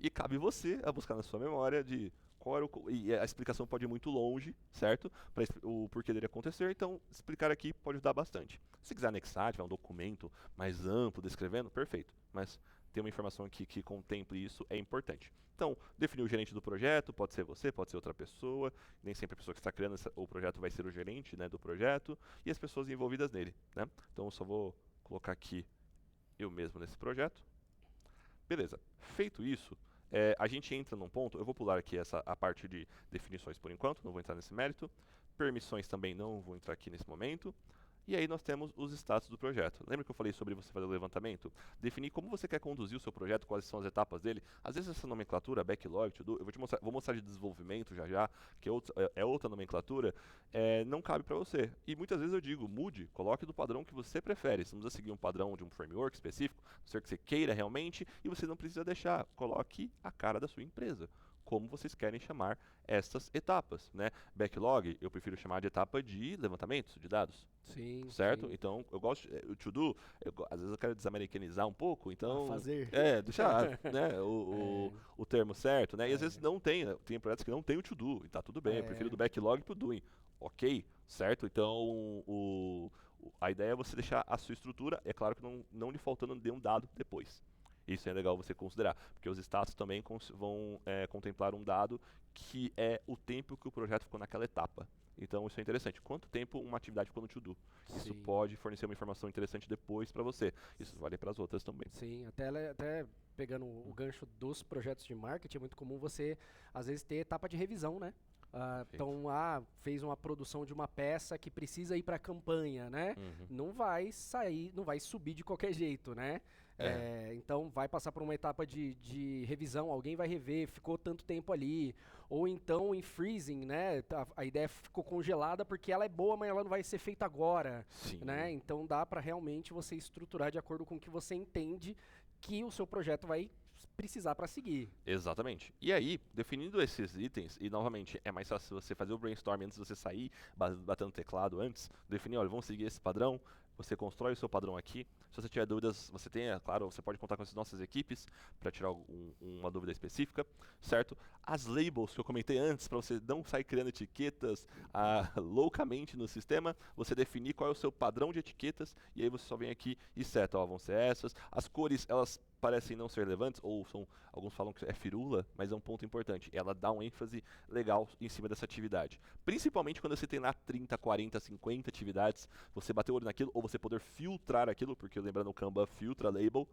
E cabe você a buscar na sua memória de qual era e a explicação pode ir muito longe, certo? Para o porquê dele acontecer, então explicar aqui pode ajudar bastante. Se quiser anexar, tiver um documento mais amplo descrevendo, perfeito. Mas ter uma informação aqui que contemple isso é importante. Então, definir o gerente do projeto, pode ser você, pode ser outra pessoa, nem sempre a pessoa que está criando o projeto vai ser o gerente, né, do projeto, e as pessoas envolvidas nele, né? Então eu só vou colocar aqui eu mesmo nesse projeto. Beleza, feito isso, a gente entra num ponto, eu vou pular aqui a parte de definições por enquanto, não vou entrar nesse mérito, permissões também não vou entrar aqui nesse momento, E aí nós temos os status do projeto. Lembra que eu falei sobre você fazer o levantamento? Definir como você quer conduzir o seu projeto, quais são as etapas dele. Às vezes essa nomenclatura, backlog, to do, eu vou mostrar de desenvolvimento já, que é outra nomenclatura, não cabe para você. E muitas vezes eu digo, mude, coloque do padrão que você prefere. Você não precisa seguir um padrão de um framework específico, a não ser que você queira realmente, e você não precisa deixar. Coloque a cara da sua empresa. Como vocês querem chamar essas etapas, né? Backlog, eu prefiro chamar de etapa de levantamento de dados. Sim. Certo? Sim. Então, eu gosto. O to do, às vezes eu quero desamericanizar um pouco, então. Fazer. Deixar né, o termo certo, né? E às vezes não tem, né? Tem projetos que não tem o to do, e tá tudo bem. Eu prefiro do backlog pro doing. Ok, certo? Então, a ideia é você deixar a sua estrutura, é claro que não lhe faltando nenhum dado depois. Isso é legal você considerar, porque os status também vão contemplar um dado que é o tempo que o projeto ficou naquela etapa. Então isso é interessante. Quanto tempo uma atividade ficou no to-do? Isso pode fornecer uma informação interessante depois para você. Isso vale para as outras também. Sim, até pegando o gancho dos projetos de marketing, é muito comum você, às vezes, ter etapa de revisão, né? Então, fez uma produção de uma peça que precisa ir para a campanha, né? Não vai subir de qualquer jeito, né? Então, vai passar por uma etapa de revisão, alguém vai rever, ficou tanto tempo ali. Ou então, em freezing, né? A ideia ficou congelada porque ela é boa, mas ela não vai ser feita agora. Né? Então, dá para realmente você estruturar de acordo com o que você entende que o seu projeto vai precisar para seguir. Exatamente. E aí, definindo esses itens, e novamente, é mais fácil você fazer o brainstorm antes de você sair, batendo teclado antes, definir, olha, vamos seguir esse padrão, você constrói o seu padrão aqui. Se você tiver dúvidas, você tem, claro, você pode contar com as nossas equipes para tirar uma dúvida específica, certo? As labels que eu comentei antes, para você não sair criando etiquetas loucamente no sistema, você definir qual é o seu padrão de etiquetas, e aí você só vem aqui e seta, ó, vão ser essas. As cores, elas parecem não ser relevantes, ou alguns falam que é firula, mas é um ponto importante. Ela dá um ênfase legal em cima dessa atividade. Principalmente quando você tem lá 30, 40, 50 atividades, você bater o olho naquilo, ou você poder filtrar aquilo, porque lembrando o Kanban filtra label,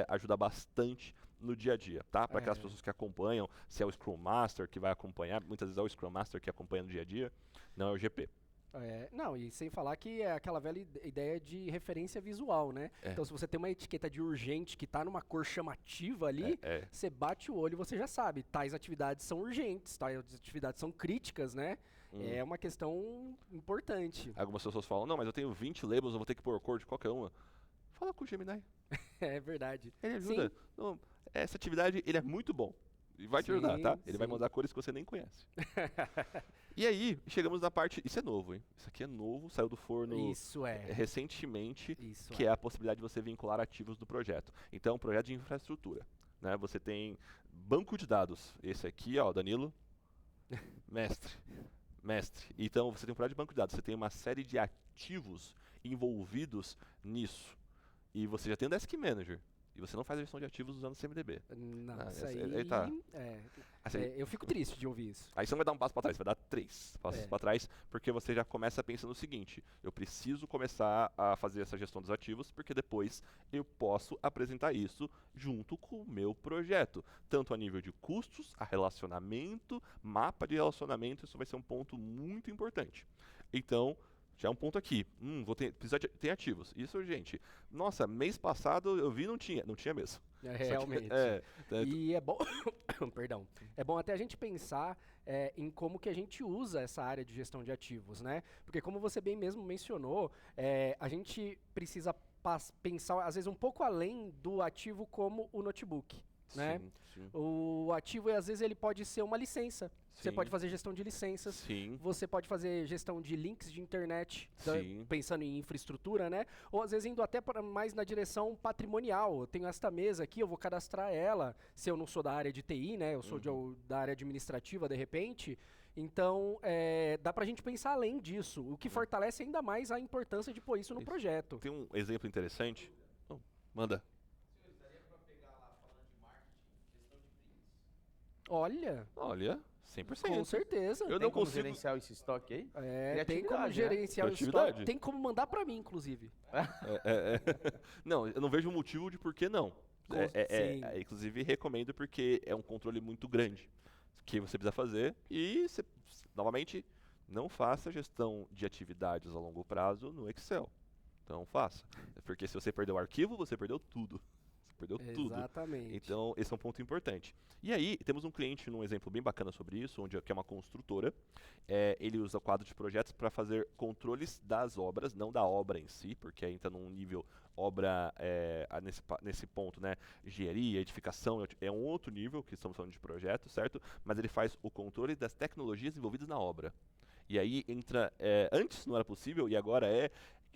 ajuda bastante no dia a dia, tá? Para aquelas pessoas que acompanham, se é o Scrum Master que vai acompanhar, muitas vezes é o Scrum Master que acompanha no dia a dia, não é o GP. Não, e sem falar que é aquela velha ideia de referência visual, né? Então, se você tem uma etiqueta de urgente que está numa cor chamativa ali, você bate o olho e você já sabe, tais atividades são urgentes, tais atividades são críticas, né? É uma questão importante. Algumas pessoas falam, não, mas eu tenho 20 labels, eu vou ter que pôr cor de qualquer uma. Fala com o Gemini. É verdade. Ele ajuda. Não, essa atividade, ele é muito bom. E vai te ajudar, tá? Ele vai mandar cores que você nem conhece. E aí, chegamos na parte... Isso é novo, hein? Isso aqui é novo, saiu do forno recentemente, que é a possibilidade de você vincular ativos do projeto. Então, projeto de infraestrutura. Né? Você tem banco de dados. Esse aqui, ó, Danilo. Mestre. Então, você tem um projeto de banco de dados. Você tem uma série de ativos envolvidos nisso. E você já tem um Desk Manager. E você não faz a gestão de ativos usando o CMDB. Não, isso aí... eu fico triste de ouvir isso. Aí você não vai dar um passo para trás, vai dar 3 passos para trás, porque você já começa pensando o seguinte, eu preciso começar a fazer essa gestão dos ativos, porque depois eu posso apresentar isso junto com o meu projeto. Tanto a nível de custos, a relacionamento, mapa de relacionamento, isso vai ser um ponto muito importante. Então... já é um ponto aqui. Precisa ter ativos. Isso, gente. Nossa, mês passado eu vi não tinha mesmo. Realmente. E é bom. Perdão. É bom até a gente pensar em como que a gente usa essa área de gestão de ativos, né? Porque como você bem mesmo mencionou, a gente precisa pensar, às vezes, um pouco além do ativo como o notebook. Né? Sim. O ativo, às vezes, ele pode ser uma licença. Você pode fazer gestão de licenças. Você pode fazer gestão de links de internet, pensando em infraestrutura, né? Ou às vezes indo até mais na direção patrimonial. Eu tenho esta mesa aqui, eu vou cadastrar ela. Se eu não sou da área de TI, né? Eu sou da área administrativa, de repente. Então, dá pra gente pensar além disso. O que fortalece ainda mais a importância de pôr isso no projeto. Tem um exemplo interessante. Manda. Olha, 100%. com certeza. Eu Tem não como consigo gerenciar esse estoque aí? Tem como Criatividade, gerenciar o estoque. Tem como mandar pra mim, inclusive. Não, eu não vejo motivo de por que não. Sim. Inclusive, recomendo porque é um controle muito grande que você precisa fazer e, novamente, não faça gestão de atividades a longo prazo no Excel. Então faça. Porque se você perder o arquivo, você perdeu tudo. Você perdeu tudo. Exatamente. Então, esse é um ponto importante. E aí, temos um cliente num exemplo bem bacana sobre isso, que é uma construtora. Ele usa o quadro de projetos para fazer controles das obras, não da obra em si, porque aí entra num nível obra, nesse ponto, né? Engenharia, edificação, é um outro nível, que estamos falando de projeto, certo? Mas ele faz o controle das tecnologias envolvidas na obra. E aí entra, antes não era possível e agora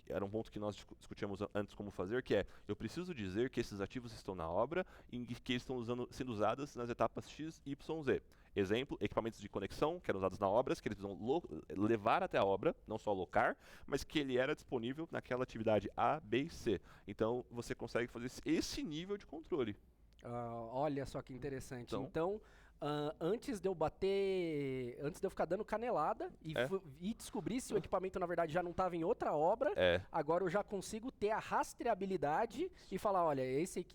era um ponto que nós discutíamos antes como fazer, que eu preciso dizer que esses ativos estão na obra e que eles estão sendo usados nas etapas X, Y, Z. Exemplo, equipamentos de conexão que eram usados na obra, que eles vão levar até a obra, não só alocar, mas que ele era disponível naquela atividade A, B e C. Então, você consegue fazer esse nível de controle. Olha só que interessante. Então, antes de eu ficar dando canelada e descobrir se o equipamento, na verdade, já não estava em outra obra, agora eu já consigo ter a rastreabilidade e falar, olha,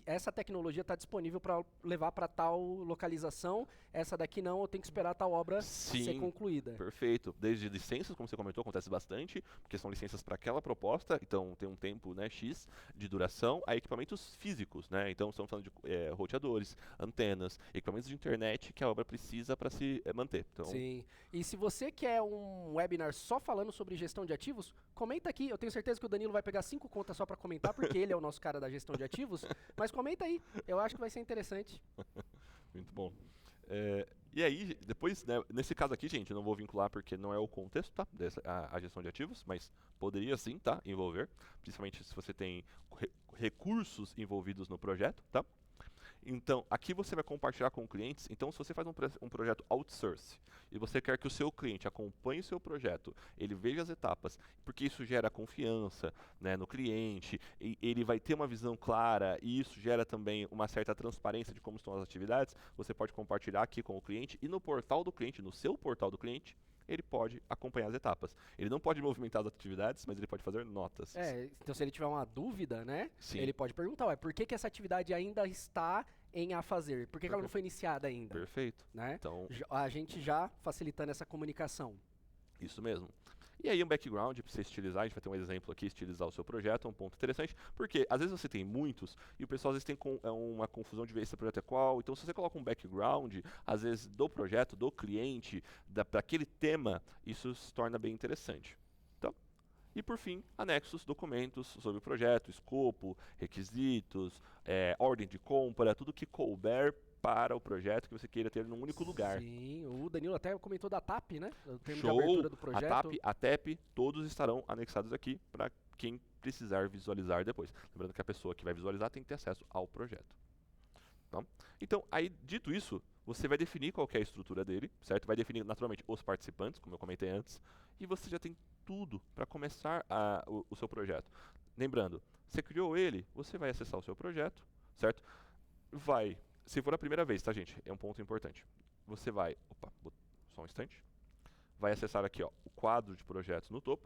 essa tecnologia está disponível para levar para tal localização, essa daqui não, eu tenho que esperar tal obra ser concluída. Perfeito. Desde licenças, como você comentou, acontece bastante, porque são licenças para aquela proposta, então tem um tempo, né, X de duração, a equipamentos físicos, né? Então estamos falando de roteadores, antenas, equipamentos de internet que a obra precisa para se manter. Então... Sim. E se você quer um webinar só falando sobre gestão de ativos, comenta aqui. Eu tenho certeza que o Danilo vai pegar 5 contas só para comentar, porque ele é o nosso cara da gestão de ativos. Mas comenta aí. Eu acho que vai ser interessante. Muito bom. E aí, depois, né, nesse caso aqui, gente, eu não vou vincular porque não é o contexto, tá? A gestão de ativos, mas poderia sim, tá? Envolver. Principalmente se você tem recursos envolvidos no projeto, tá? Então, aqui você vai compartilhar com clientes. Então, se você faz um projeto outsource e você quer que o seu cliente acompanhe o seu projeto, ele veja as etapas, porque isso gera confiança, né, no cliente, e ele vai ter uma visão clara e isso gera também uma certa transparência de como estão as atividades, você pode compartilhar aqui com o cliente e no portal do cliente, no seu portal do cliente, ele pode acompanhar as etapas. Ele não pode movimentar as atividades, mas ele pode fazer notas. Então se ele tiver uma dúvida, né, Sim. ele pode perguntar, por que essa atividade ainda está em a fazer? Por que ela não foi iniciada ainda? Perfeito. Né? Então, a gente já facilitando essa comunicação. Isso mesmo. E aí um background para você estilizar, a gente vai ter um exemplo aqui, estilizar o seu projeto, é um ponto interessante, porque às vezes você tem muitos e o pessoal às vezes tem uma confusão de ver esse projeto é qual, então se você coloca um background, às vezes do projeto, do cliente, para aquele tema, isso se torna bem interessante. Então, e por fim, anexos, documentos sobre o projeto, escopo, requisitos, ordem de compra, tudo que couber para o projeto que você queira ter num único lugar. Sim, o Danilo até comentou da TAP, né? O termo Show. de abertura do projeto. A TAP, a TEP, todos estarão anexados aqui para quem precisar visualizar depois. Lembrando que a pessoa que vai visualizar tem que ter acesso ao projeto. Então, aí, dito isso, você vai definir qual que é a estrutura dele, certo? Vai definir naturalmente os participantes, como eu comentei antes, e você já tem tudo para começar o seu projeto. Lembrando, você criou ele, você vai acessar o seu projeto, certo? Se for a primeira vez, tá, gente? É um ponto importante. Você vai... Opa, só um instante. Vai acessar aqui, ó, o quadro de projetos no topo.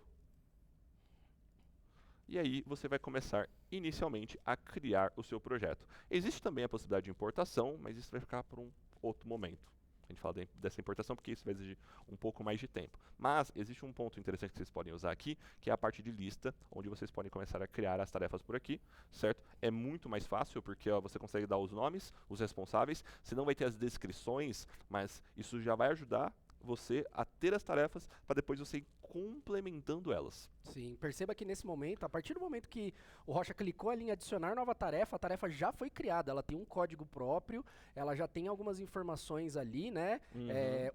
E aí você vai começar inicialmente a criar o seu projeto. Existe também a possibilidade de importação, mas isso vai ficar por um outro momento. A gente fala dessa importação porque isso vai exigir um pouco mais de tempo. Mas existe um ponto interessante que vocês podem usar aqui, que é a parte de lista, onde vocês podem começar a criar as tarefas por aqui, certo? É muito mais fácil porque você consegue dar os nomes, os responsáveis, você não vai ter as descrições, mas isso já vai ajudar você a ter as tarefas para depois você ir complementando elas. Sim, perceba que nesse momento, a partir do momento que o Rocha clicou ali em adicionar nova tarefa, a tarefa já foi criada, ela tem um código próprio, ela já tem algumas informações ali, né?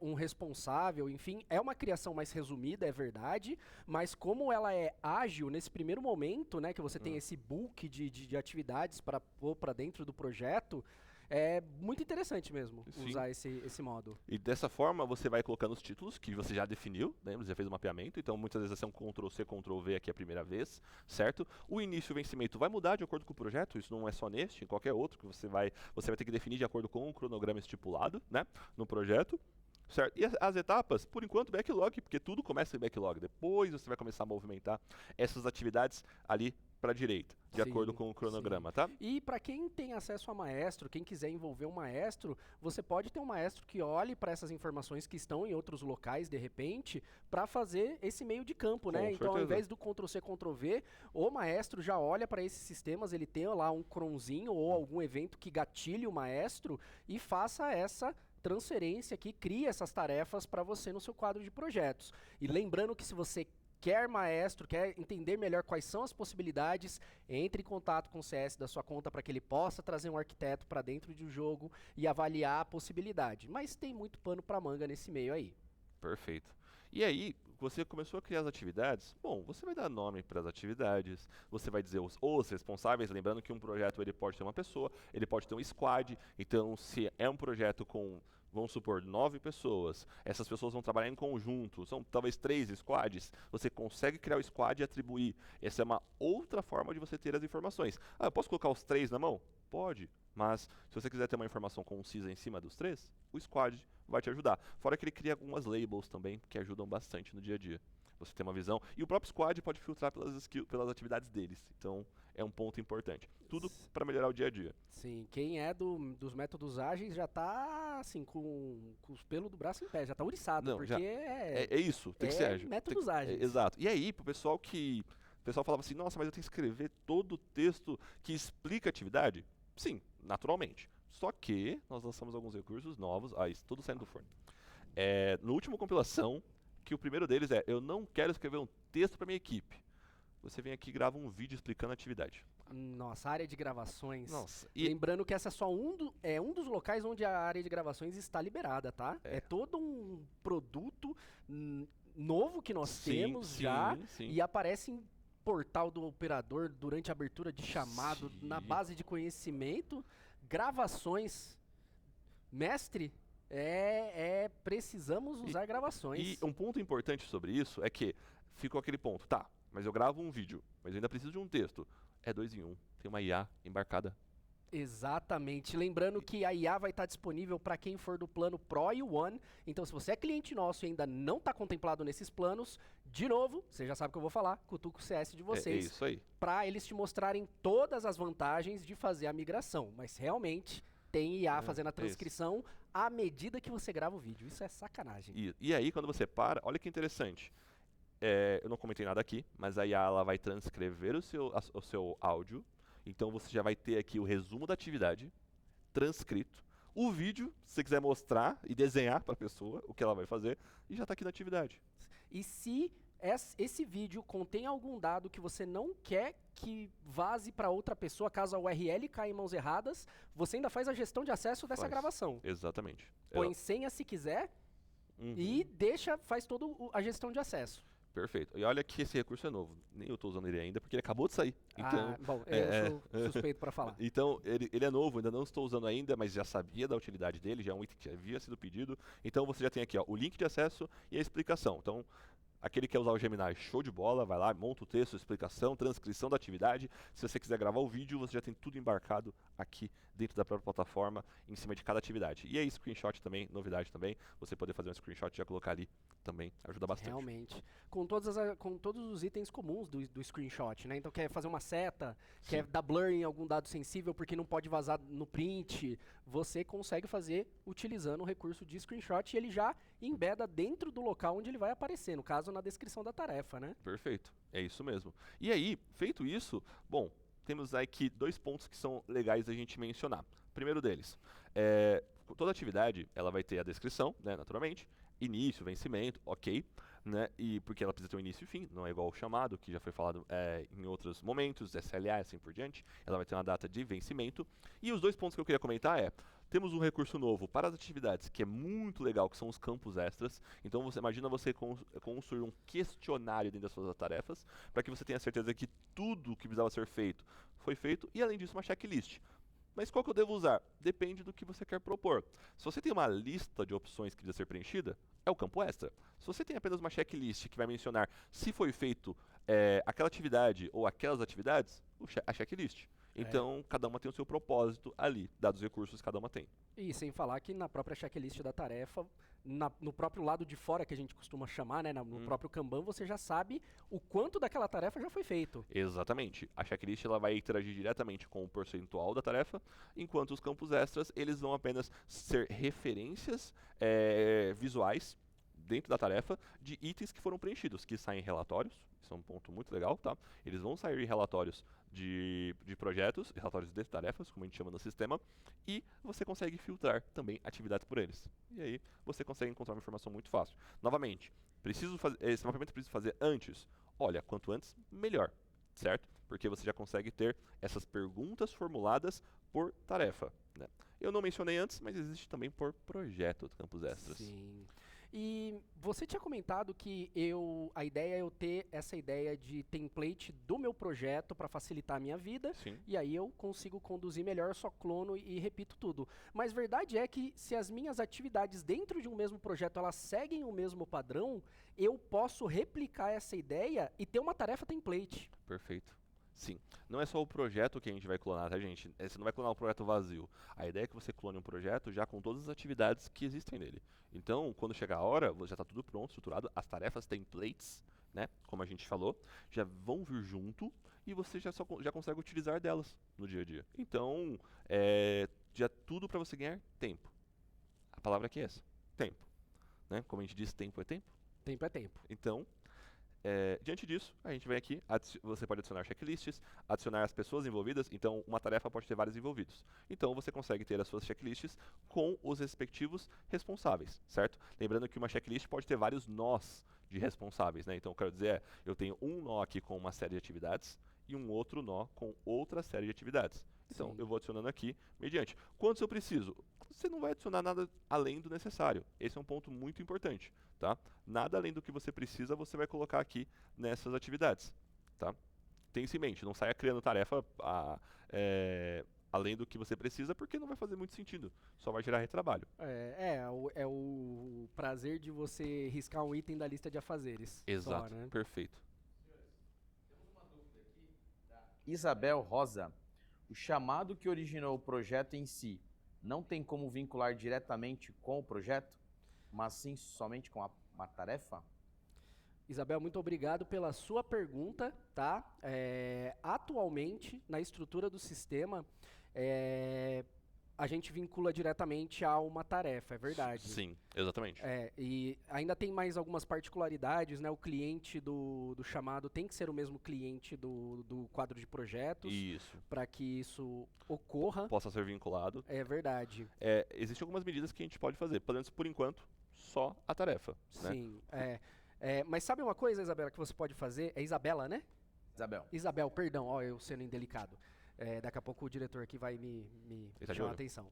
Um responsável, enfim, é uma criação mais resumida, é verdade, mas como ela é ágil nesse primeiro momento, né, que você tem esse bulk de atividades para pôr para dentro do projeto, é muito interessante mesmo. Sim. Usar esse modo. E dessa forma você vai colocando os títulos que você já definiu, né? Você já fez o mapeamento, então muitas vezes é um Ctrl+C, Ctrl+V aqui a primeira vez, certo? O início e o vencimento vai mudar de acordo com o projeto, isso não é só neste, em qualquer outro que você vai ter que definir de acordo com o cronograma estipulado, né? No projeto. Certo? E as etapas, por enquanto, backlog, porque tudo começa em backlog. Depois você vai começar a movimentar essas atividades ali para a direita, de Sim, acordo com o cronograma, tá? E para quem tem acesso a maestro, quem quiser envolver um maestro, você pode ter um maestro que olhe para essas informações que estão em outros locais, de repente, para fazer esse meio de campo, né? Com Então, ao certeza. invés do Ctrl+C, Ctrl+V, o maestro já olha para esses sistemas, ele tem lá um cronzinho ou algum evento que gatilhe o maestro e faça essa transferência aqui, cria essas tarefas para você no seu quadro de projetos. E lembrando que se você quer maestro, quer entender melhor quais são as possibilidades, entre em contato com o CS da sua conta para que ele possa trazer um arquiteto para dentro do jogo e avaliar a possibilidade. Mas tem muito pano para manga nesse meio aí. Perfeito. E aí, você começou a criar as atividades, bom, você vai dar nome para as atividades, você vai dizer os responsáveis, lembrando que um projeto ele pode ter uma pessoa, ele pode ter um squad, então se é um projeto com, vamos supor, 9 pessoas, essas pessoas vão trabalhar em conjunto, são talvez 3 squads, você consegue criar o squad e atribuir. Essa é uma outra forma de você ter as informações. Ah, eu posso colocar os 3 na mão? Pode, mas se você quiser ter uma informação concisa em cima dos 3, o squad vai te ajudar. Fora que ele cria algumas labels também, que ajudam bastante no dia a dia. Você tem uma visão. E o próprio squad pode filtrar pelas atividades deles. Então, é um ponto importante. Tudo para melhorar o dia a dia. Sim, quem é dos métodos ágeis já tá, assim, com os pelos do braço em pé, já tá ouriçado, Não, porque já- É isso, tem que ser ágil. métodos ágeis. Exato. E aí, pro pessoal que... O pessoal falava assim, nossa, mas eu tenho que escrever todo o texto que explica a atividade? Sim, naturalmente. Só que nós lançamos alguns recursos novos, isso tudo saindo do forno. No último compilação, que o primeiro deles é, eu não quero escrever um texto para minha equipe. Você vem aqui e grava um vídeo explicando a atividade. Nossa, área de gravações. Nossa, Lembrando que essa é só um dos locais onde a área de gravações está liberada, tá? É todo um produto novo que nós temos já sim. e aparece em portal do operador durante a abertura de chamado, Sim. na base de conhecimento, gravações. Mestre, precisamos usar gravações. E um ponto importante sobre isso é que ficou aquele ponto, tá, mas eu gravo um vídeo, mas eu ainda preciso de um texto. É 2 em 1, tem uma IA embarcada. Exatamente. Lembrando que a IA vai estar disponível para quem for do plano Pro e One. Então, se você é cliente nosso e ainda não está contemplado nesses planos, de novo, você já sabe o que eu vou falar, cutuca o CS de É vocês, isso aí. para eles te mostrarem todas as vantagens de fazer a migração. Mas realmente tem IA fazendo a transcrição à medida que você grava o vídeo. Isso é sacanagem. E aí, quando você para, olha que interessante. Eu não comentei nada aqui, mas a IA ela vai transcrever o seu áudio. Então você já vai ter aqui o resumo da atividade, transcrito. O vídeo, se você quiser mostrar e desenhar para a pessoa o que ela vai fazer, e já está aqui na atividade. E se esse vídeo contém algum dado que você não quer que vaze para outra pessoa, caso a URL caia em mãos erradas, você ainda faz a gestão de acesso dessa Faz. gravação. Exatamente. Põe senha se quiser e faz toda a gestão de acesso. Perfeito. E olha que esse recurso é novo. Nem eu estou usando ele ainda, porque ele acabou de sair. Então, Bom, eu sou suspeito para falar. Então, ele é novo, ainda não estou usando ainda, mas já sabia da utilidade dele, já é um item que havia sido pedido. Então, você já tem aqui o link de acesso e a explicação. Então, aquele que quer usar o Gemini, show de bola, vai lá, monta o texto, explicação, transcrição da atividade. Se você quiser gravar o vídeo, você já tem tudo embarcado aqui dentro da própria plataforma, em cima de cada atividade. E aí, screenshot também, novidade também, você poder fazer um screenshot e já colocar ali também ajuda bastante. Realmente. Com todos os itens comuns do screenshot, né? Então, quer fazer uma seta, quer dar blur em algum dado sensível porque não pode vazar no print, você consegue fazer utilizando o recurso de screenshot e ele já embeda dentro do local onde ele vai aparecer, no caso, na descrição da tarefa, né? Perfeito, é isso mesmo. E aí, feito isso, bom, temos aqui 2 pontos que são legais da gente mencionar. Primeiro deles, toda atividade ela vai ter a descrição, né, naturalmente, início, vencimento, ok, né, e porque ela precisa ter um início e fim, não é igual ao chamado, que já foi falado em outros momentos, SLA, assim por diante, ela vai ter uma data de vencimento. E os 2 pontos que eu queria comentar temos um recurso novo para as atividades, que é muito legal, que são os campos extras. Então, imagina você construir um questionário dentro das suas tarefas, para que você tenha certeza que tudo o que precisava ser feito foi feito, e além disso, uma checklist. Mas qual que eu devo usar? Depende do que você quer propor. Se você tem uma lista de opções que precisa ser preenchida, é o campo extra. Se você tem apenas uma checklist que vai mencionar se foi feito aquela atividade ou aquelas atividades, a checklist. Então, cada uma tem o seu propósito ali, dados os recursos que cada uma tem. E sem falar que na própria checklist da tarefa, no próprio lado de fora que a gente costuma chamar, né, no próprio Kanban, você já sabe o quanto daquela tarefa já foi feito. Exatamente. A checklist ela vai interagir diretamente com o percentual da tarefa, enquanto os campos extras eles vão apenas ser referências visuais dentro da tarefa de itens que foram preenchidos, que saem em relatórios. Isso é um ponto muito legal, tá? Eles vão sair em relatórios de projetos, relatórios de tarefas, como a gente chama no sistema, e você consegue filtrar também atividades por eles. E aí você consegue encontrar uma informação muito fácil. Novamente, esse mapeamento preciso fazer antes. Olha, quanto antes, melhor, certo? Porque você já consegue ter essas perguntas formuladas por tarefa, né? Eu não mencionei antes, mas existe também por projeto do Campos Extras. Sim. E você tinha comentado que a ideia é eu ter essa ideia de template do meu projeto para facilitar a minha vida. Sim. E aí eu consigo conduzir melhor, só clono e repito tudo. Mas verdade é que se as minhas atividades dentro de um mesmo projeto elas seguem o mesmo padrão, eu posso replicar essa ideia e ter uma tarefa template. Perfeito. Sim. Não é só o projeto que a gente vai clonar, tá, gente? Você não vai clonar um projeto vazio. A ideia é que você clone um projeto já com todas as atividades que existem nele. Então, quando chegar a hora, já está tudo pronto, estruturado. As tarefas templates, né? Como a gente falou, já vão vir junto e você já consegue utilizar delas no dia a dia. Então, já tudo para você ganhar tempo. A palavra aqui é essa. Tempo. Né? Como a gente diz, tempo é tempo. Tempo é tempo. Então, diante disso, a gente vem aqui, você pode adicionar checklists, adicionar as pessoas envolvidas, então uma tarefa pode ter vários envolvidos. Então você consegue ter as suas checklists com os respectivos responsáveis, certo? Lembrando que uma checklist pode ter vários nós de responsáveis, né? Então eu quero dizer, eu tenho um nó aqui com uma série de atividades e um outro nó com outra série de atividades. Então Sim. eu vou adicionando aqui mediante. Quantos eu preciso? Você não vai adicionar nada além do necessário. Esse é um ponto muito importante, tá? Nada além do que você precisa, você vai colocar aqui nessas atividades, tá? Tenha isso em mente, não saia criando tarefa além do que você precisa, porque não vai fazer muito sentido. Só vai gerar retrabalho. É o prazer de você riscar um item da lista de afazeres. Exato, Só, né? perfeito. Isabel Rosa, o chamado que originou o projeto em si não tem como vincular diretamente com o projeto, mas sim somente com uma tarefa? Isabel, muito obrigado pela sua pergunta, tá? Atualmente, na estrutura do sistema, a gente vincula diretamente a uma tarefa, é verdade. Sim, exatamente. E ainda tem mais algumas particularidades, né? O cliente do chamado tem que ser o mesmo cliente do quadro de projetos. Isso. Para que isso ocorra. Possa ser vinculado. É verdade. Existem algumas medidas que a gente pode fazer. Pelo menos por enquanto, só a tarefa. Sim. Mas sabe uma coisa, Isabela, que você pode fazer? É Isabela, né? Isabel, perdão, ó, eu sendo indelicado. Daqui a pouco o diretor aqui vai me chamar a atenção.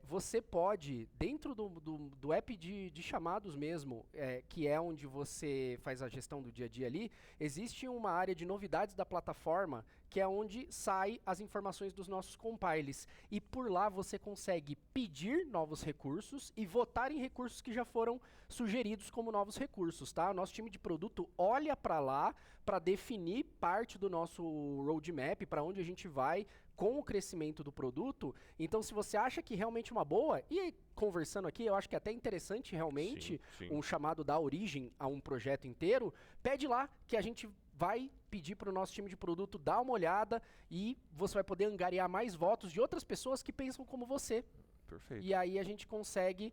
Você pode, dentro do app de chamados mesmo, que é onde você faz a gestão do dia a dia ali, existe uma área de novidades da plataforma, que é onde sai as informações dos nossos compiles. E por lá você consegue pedir novos recursos e votar em recursos que já foram sugeridos como novos recursos, tá? O nosso time de produto olha para lá para definir parte do nosso roadmap, para onde a gente vai com o crescimento do produto. Então, se você acha que realmente é uma boa, e aí, conversando aqui, eu acho que é até interessante realmente sim. um chamado dar origem a um projeto inteiro, pede lá que a gente vai pedir para o nosso time de produto dar uma olhada e você vai poder angariar mais votos de outras pessoas que pensam como você. Perfeito. E aí a gente consegue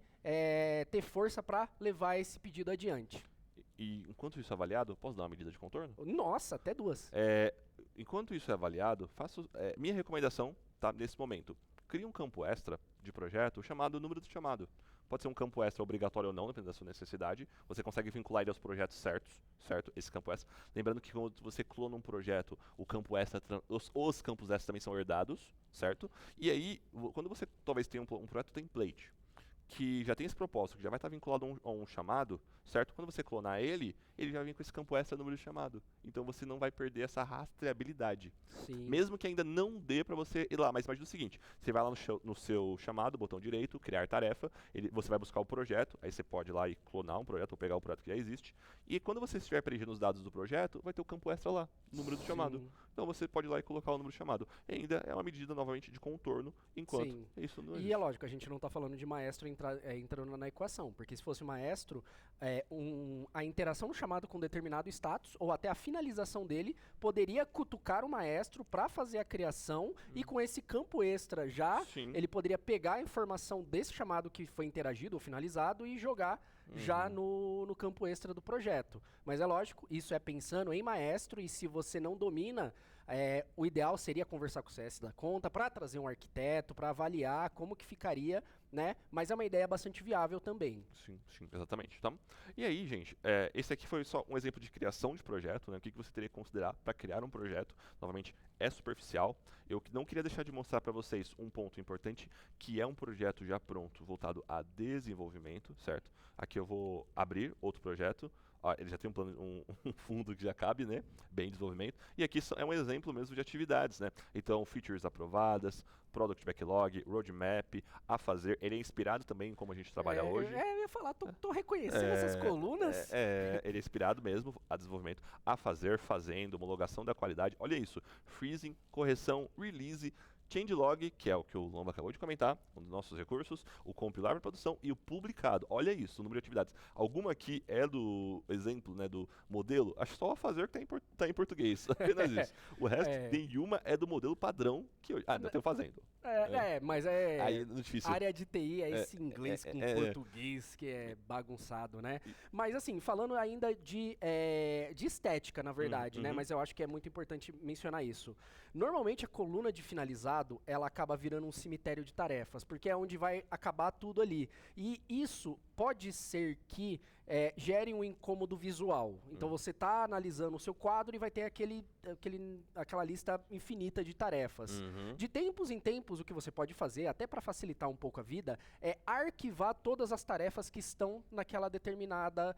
ter força para levar esse pedido adiante. E enquanto isso é avaliado, posso dar uma medida de contorno? Nossa, até duas. Enquanto isso é avaliado, minha recomendação, tá, nesse momento, crie um campo extra de projeto chamado número do chamado. Pode ser um campo extra obrigatório ou não, dependendo da sua necessidade. Você consegue vincular ele aos projetos certo? Esse campo extra. Lembrando que quando você clona um projeto, o campo extra, os campos extras também são herdados, certo? E aí, quando você talvez tenha um projeto template, que já tem esse propósito, que já vai estar vinculado a um chamado, certo? Quando você clonar ele, ele já vem com esse campo extra número de chamado. Então você não vai perder essa rastreabilidade. Sim. Mesmo que ainda não dê para você ir lá. Mas imagina o seguinte, você vai lá no seu chamado, botão direito, criar tarefa, você vai buscar o projeto, aí você pode ir lá e clonar um projeto, ou pegar o projeto que já existe. E quando você estiver preenchendo os dados do projeto, vai ter o campo extra lá, número do chamado. Sim. Então você pode ir lá e colocar o número de chamado. E ainda é uma medida, novamente, de contorno, enquanto Sim. isso não E existe. é lógico, a gente não está falando de maestro entrando na equação, porque se fosse maestro, a interação no chamado com determinado status, ou até a finalização dele, poderia cutucar o maestro para fazer a criação, e com esse campo extra já, Sim. ele poderia pegar a informação desse chamado que foi interagido ou finalizado e jogar já no campo extra do projeto. Mas é lógico, isso é pensando em maestro, e se você não domina, o ideal seria conversar com o CS da conta para trazer um arquiteto, para avaliar como que ficaria, né? Mas é uma ideia bastante viável também. Sim, sim, exatamente. Tá? E aí, gente, esse aqui foi só um exemplo de criação de projeto, né? O que você teria que considerar para criar um projeto. Novamente, é superficial. Eu não queria deixar de mostrar para vocês um ponto importante, que é um projeto já pronto, voltado a desenvolvimento, certo? Aqui eu vou abrir outro projeto. Ele já tem um fundo que já cabe, né? Bem desenvolvimento. E aqui é um exemplo mesmo de atividades, né? Então, features aprovadas, product backlog, roadmap, a fazer. Ele é inspirado também em como a gente trabalha hoje. Eu ia falar, tô reconhecendo essas colunas. Ele é inspirado mesmo a desenvolvimento, a fazer, fazendo, homologação da qualidade. Olha isso, freezing, correção, release, changelog, que é o que o Lomba acabou de comentar, um dos nossos recursos, o compilar para produção e o publicado. Olha isso, o número de atividades. Alguma aqui é do exemplo, né, do modelo, acho só a fazer que tá em português, apenas isso. O resto, nenhuma é do modelo padrão que eu... ainda tenho fazendo. Mas Aí, difícil. área de TI é esse inglês com português que é bagunçado, né? Mas assim, falando ainda de estética, na verdade, né? Mas eu acho que é muito importante mencionar isso. Normalmente a coluna de finalizado, ela acaba virando um cemitério de tarefas, porque é onde vai acabar tudo ali. E isso pode ser que gere um incômodo visual. Então você está analisando o seu quadro e vai ter aquela lista infinita de tarefas. De tempos em tempos, o que você pode fazer, até para facilitar um pouco a vida, é arquivar todas as tarefas que estão naquela determinada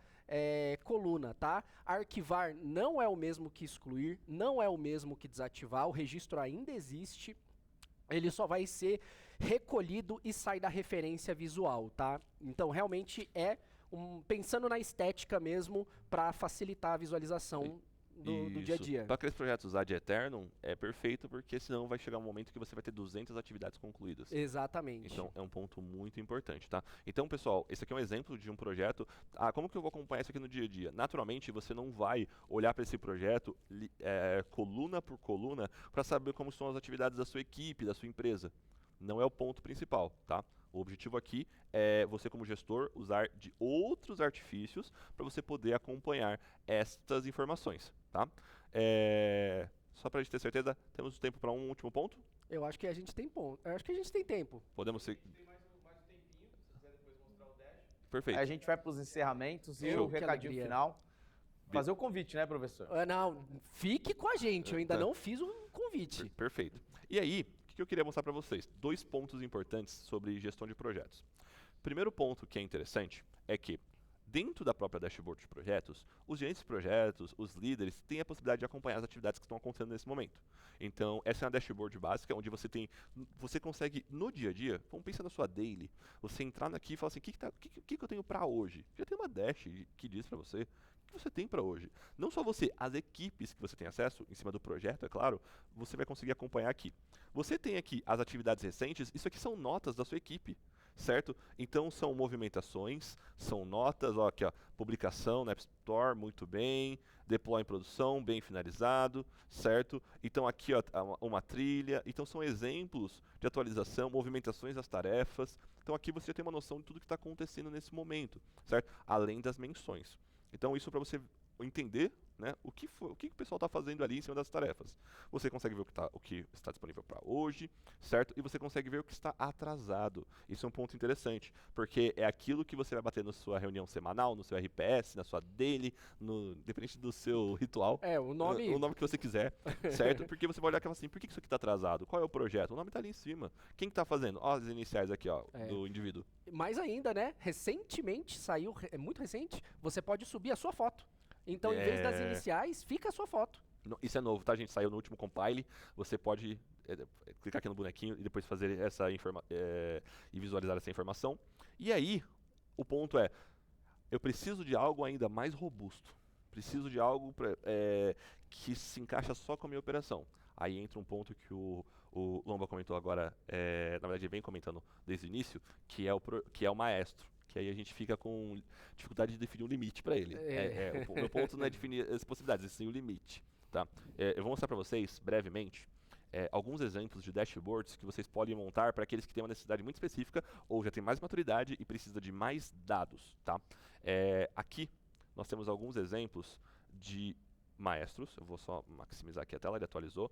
coluna, tá? Arquivar não é o mesmo que excluir, não é o mesmo que desativar, o registro ainda existe, ele só vai ser recolhido e sai da referência visual, tá? Então, realmente pensando na estética mesmo, para facilitar a visualização do dia a dia. Para aqueles projetos ad eternum, é perfeito, porque senão vai chegar um momento que você vai ter 200 atividades concluídas. Exatamente. Então, é um ponto muito importante, tá? Então, pessoal, esse aqui é um exemplo de um projeto. Como que eu vou acompanhar isso aqui no dia a dia? Naturalmente, você não vai olhar para esse projeto coluna por coluna para saber como são as atividades da sua equipe, da sua empresa. Não é o ponto principal, tá? O objetivo aqui é você, como gestor, usar de outros artifícios para você poder acompanhar estas informações, tá? Só para a gente ter certeza, temos tempo para um último ponto? Eu acho que a gente tem ponto. Eu acho que a gente tem tempo. Podemos seguir. Tem mais um tempinho, se quiser depois mostrar o dash. Perfeito. Aí a gente vai para os encerramentos e Show. o recadinho Que alegria. final. Fazer o convite, né, professor? Não, fique com a gente. Eu ainda não fiz o convite. Perfeito. E aí, o que eu queria mostrar para vocês? 2 pontos importantes sobre gestão de projetos. Primeiro ponto que é interessante é que, dentro da própria dashboard de projetos, os gerentes de projetos, os líderes, têm a possibilidade de acompanhar as atividades que estão acontecendo nesse momento. Então, essa é uma dashboard básica, onde você consegue, no dia a dia, vamos pensar na sua daily, você entrar aqui e falar assim, o que eu tenho para hoje? Já tem uma dash que diz para você o que você tem para hoje. Não só você, as equipes que você tem acesso, em cima do projeto, é claro, você vai conseguir acompanhar aqui. Você tem aqui as atividades recentes, isso aqui são notas da sua equipe. Certo? Então são movimentações, são notas, aqui ó, publicação na App Store, muito bem, deploy em produção, bem finalizado, certo? Então aqui ó, uma trilha, então são exemplos de atualização, movimentações das tarefas, então aqui você já tem uma noção de tudo que está acontecendo nesse momento, certo? Além das menções. Então isso para você entender, né, o que o pessoal está fazendo ali em cima das tarefas. Você consegue ver o que está disponível para hoje, certo? E você consegue ver o que está atrasado. Isso é um ponto interessante, porque é aquilo que você vai bater na sua reunião semanal, no seu RPS, na sua daily, dependente do seu ritual. O nome... O nome que você quiser, certo? Porque você vai olhar e fala assim, por que isso aqui está atrasado? Qual é o projeto? O nome está ali em cima. Quem está fazendo? Ó, as iniciais aqui, ó, do indivíduo. Mais ainda, né? Recentemente saiu, é muito recente, você pode subir a sua foto. Então, em vez das iniciais, fica a sua foto. Isso é novo, tá, gente? Saiu no último compile. Você pode clicar aqui no bonequinho e depois fazer e visualizar essa informação. E aí, o ponto é, eu preciso de algo ainda mais robusto. Preciso de algo que se encaixa só com a minha operação. Aí entra um ponto que o Lomba comentou agora, na verdade ele vem comentando desde o início, que é o maestro. Que aí a gente fica com dificuldade de definir um limite para ele. O meu ponto não é definir as possibilidades, e sim o limite. Tá? Eu vou mostrar para vocês, brevemente, alguns exemplos de dashboards que vocês podem montar para aqueles que têm uma necessidade muito específica ou já têm mais maturidade e precisa de mais dados. Tá? Aqui nós temos alguns exemplos de maestros, eu vou só maximizar aqui a tela, ele atualizou,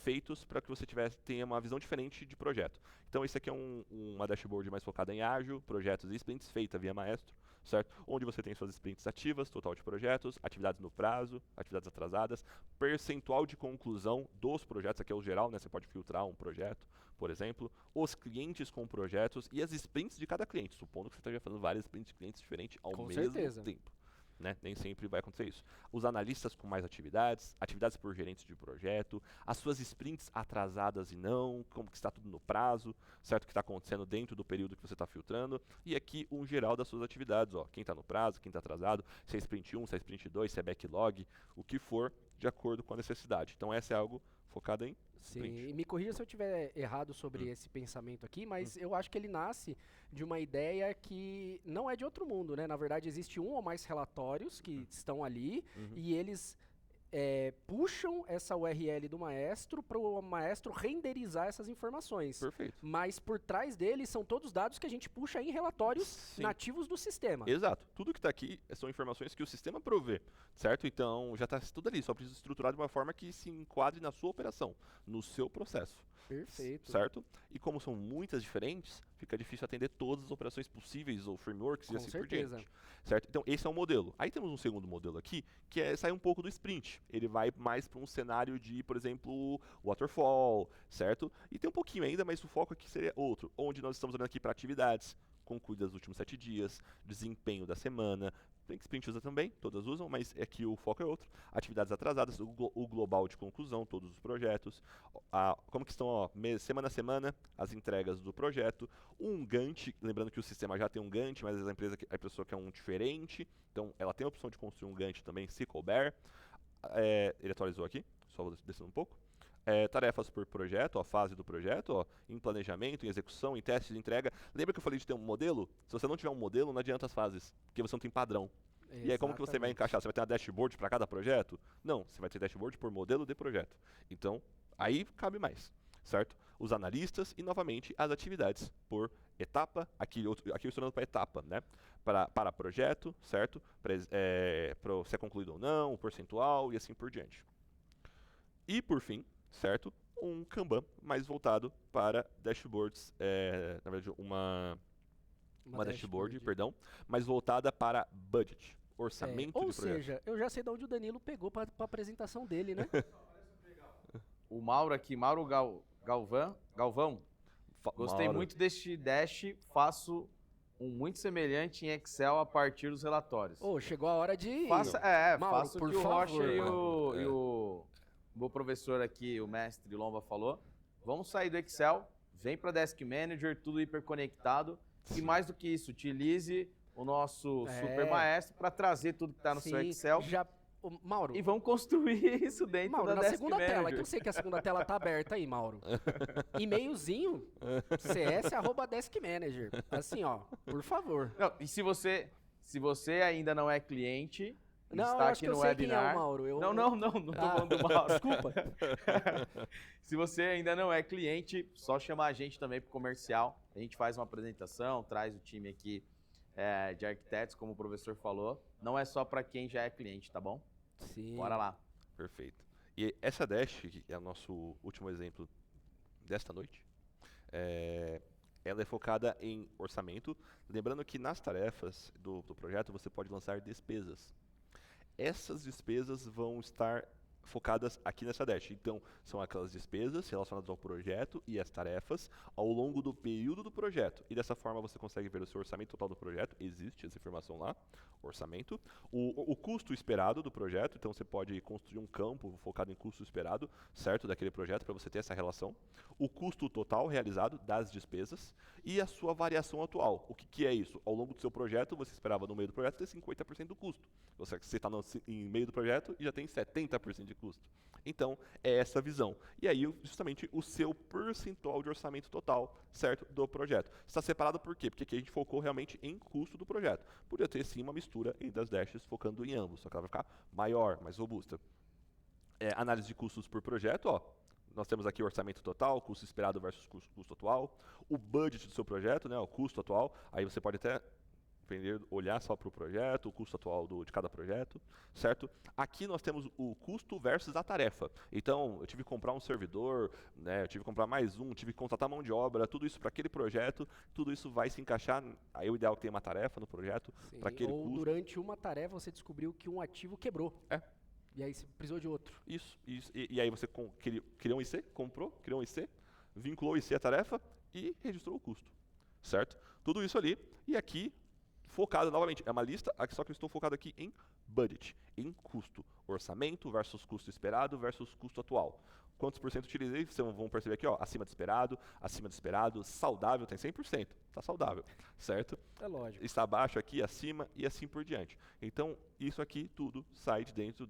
feitos para que você tenha uma visão diferente de projeto. Então esse aqui é uma dashboard mais focada em ágil, projetos e sprints, feita via maestro, certo? Onde você tem suas sprints ativas, total de projetos, atividades no prazo, atividades atrasadas, percentual de conclusão dos projetos, aqui é o geral, né? Você pode filtrar um projeto, por exemplo, os clientes com projetos e as sprints de cada cliente, supondo que você esteja fazendo várias sprints de clientes diferentes ao mesmo tempo. Né? Nem sempre vai acontecer isso. Os analistas com mais atividades por gerentes de projeto, as suas sprints atrasadas e não, como que está tudo no prazo, certo? O que está acontecendo dentro do período que você está filtrando, e aqui um geral das suas atividades, ó, quem está no prazo, quem está atrasado, se é sprint 1, se é sprint 2, se é backlog, o que for, de acordo com a necessidade. Então essa é algo focado em sprint. Sim, e me corrija se eu estiver errado sobre esse pensamento aqui, mas eu acho que ele nasce de uma ideia que não é de outro mundo, né? Na verdade, existe um ou mais relatórios que estão ali e eles puxam essa URL do maestro para o maestro renderizar essas informações. Perfeito. Mas por trás deles são todos dados que a gente puxa em relatórios nativos do sistema. Exato. Tudo que está aqui são informações que o sistema provê, certo? Então já está tudo ali, só precisa estruturar de uma forma que se enquadre na sua operação, no seu processo. Perfeito. Certo? E como são muitas diferentes, fica difícil atender todas as operações possíveis ou frameworks e assim por diante. Certo? Então, esse é um modelo. Aí temos um segundo modelo aqui, que sai um pouco do sprint. Ele vai mais para um cenário de, por exemplo, waterfall, certo? E tem um pouquinho ainda, mas o foco aqui seria outro, onde nós estamos olhando aqui para atividades, concluídas dos últimos 7 dias, desempenho da semana. Tem que sprint usa também, todas usam, mas aqui o foco é outro. Atividades atrasadas, o global de conclusão, todos os projetos. Como que estão, ó, semana a semana, as entregas do projeto. Um Gantt, lembrando que o sistema já tem um Gantt, mas a pessoa quer um diferente. Então, ela tem a opção de construir um Gantt também, se couber. Ele atualizou aqui, só vou descendo um pouco. Tarefas por projeto, a fase do projeto, ó, em planejamento, em execução, em teste de entrega. Lembra que eu falei de ter um modelo? Se você não tiver um modelo, não adianta as fases, porque você não tem padrão. Exatamente. E aí como que você vai encaixar? Você vai ter uma dashboard para cada projeto? Não, você vai ter dashboard por modelo de projeto. Então, aí cabe mais, certo? Os analistas e, novamente, as atividades por etapa. Aqui eu estou olhando para etapa, né? Para projeto, certo? Para se é concluído ou não, o percentual e assim por diante. E, por fim, certo? Um Kanban mais voltado para dashboards, na verdade uma dashboard, perdão, mais voltada para budget, orçamento de projeto. Ou seja, eu já sei de onde o Danilo pegou para a apresentação dele, né? O Mauro aqui, Mauro Galvão, gostei muito deste dash, faço um muito semelhante em Excel a partir dos relatórios. Chegou a hora de... Mauro, faça o que o Rocha e o meu professor aqui, o mestre Lomba, falou. Vamos sair do Excel, vem para Desk Manager, tudo hiperconectado. E mais do que isso, utilize o nosso super maestro para trazer tudo que está no seu Excel. Mauro, e vamos construir isso dentro da Desk segunda Manager. Tela, que eu sei que a segunda tela tá aberta aí, Mauro. E-mailzinho, cs@deskmanager. Assim, ó, por favor. Não, e se você ainda não é cliente... Não, está aqui no webinar. Quem é o Mauro. Não tô falando do Mauro. Desculpa. Se você ainda não é cliente, só chamar a gente também pro comercial. A gente faz uma apresentação, traz o time aqui de arquitetos, como o professor falou. Não é só para quem já é cliente, tá bom? Sim. Bora lá. Perfeito. E essa Dash, que é o nosso último exemplo desta noite, ela é focada em orçamento. Lembrando que nas tarefas do projeto você pode lançar despesas. Essas despesas vão estar focadas aqui nessa Dash. Então, são aquelas despesas relacionadas ao projeto e as tarefas ao longo do período do projeto. E dessa forma você consegue ver o seu orçamento total do projeto. Existe essa informação lá, orçamento. O custo esperado do projeto. Então, você pode construir um campo focado em custo esperado, certo, daquele projeto, para você ter essa relação. O custo total realizado das despesas e a sua variação atual. O que é isso? Ao longo do seu projeto, você esperava no meio do projeto ter 50% do custo. Você está em meio do projeto e já tem 70% de custo. Então, é essa visão. E aí, justamente, o seu percentual de orçamento total, certo, do projeto. Está separado por quê? Porque aqui a gente focou realmente em custo do projeto. Podia ter, sim, uma mistura entre as dashes focando em ambos, só que ela vai ficar maior, mais robusta. Análise de custos por projeto, ó. Nós temos aqui o orçamento total, custo esperado versus custo atual. O budget do seu projeto, né, o custo atual. Aí você pode até olhar só para o projeto, o custo atual de cada projeto, certo? Aqui nós temos o custo versus a tarefa. Então, eu tive que comprar um servidor, né, eu tive que comprar mais um, tive que contratar mão de obra, tudo isso para aquele projeto, tudo isso vai se encaixar, aí o ideal é que tenha uma tarefa no projeto, para aquele ou custo. durante uma tarefa você descobriu que um ativo quebrou. E aí você precisou de outro. Isso. E aí você criou um IC, criou um IC, vinculou o IC à tarefa e registrou o custo, certo? Tudo isso ali, e aqui focado, novamente, é uma lista, só que eu estou focado aqui em budget, em custo. Orçamento versus custo esperado versus custo atual. Quantos por cento utilizei? Vocês vão perceber aqui, ó, acima do esperado, saudável, tem 100%, está saudável, certo? É lógico. Está abaixo aqui, acima e assim por diante. Então, isso aqui tudo sai de dentro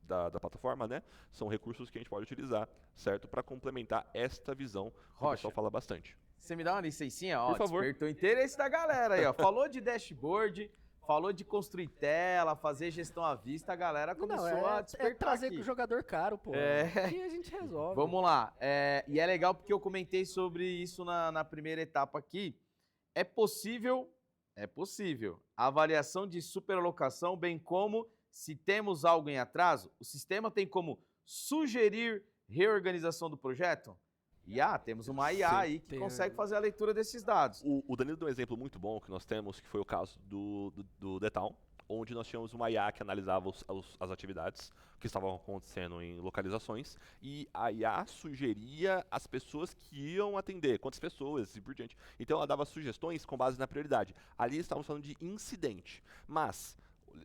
da plataforma, né? São recursos que a gente pode utilizar, certo? Para complementar esta visão que o pessoal fala bastante. Você me dá uma licencinha? Ó, por favor. Despertou o interesse da galera aí, ó. Falou de dashboard, falou de construir tela, fazer gestão à vista, a galera começou a despertar trazer aqui. o jogador caro, pô. Aqui a gente resolve. Vamos lá. E é legal porque eu comentei sobre isso na primeira etapa aqui. É possível a avaliação de superalocação, bem como, se temos algo em atraso, o sistema tem como sugerir reorganização do projeto? Temos uma IA aí que consegue fazer a leitura desses dados. O Danilo deu um exemplo muito bom que nós temos, que foi o caso do The Town, onde nós tínhamos uma IA que analisava as atividades que estavam acontecendo em localizações, e a IA sugeria as pessoas que iam atender, quantas pessoas e por diante. Então ela dava sugestões com base na prioridade. Ali estávamos falando de incidente, mas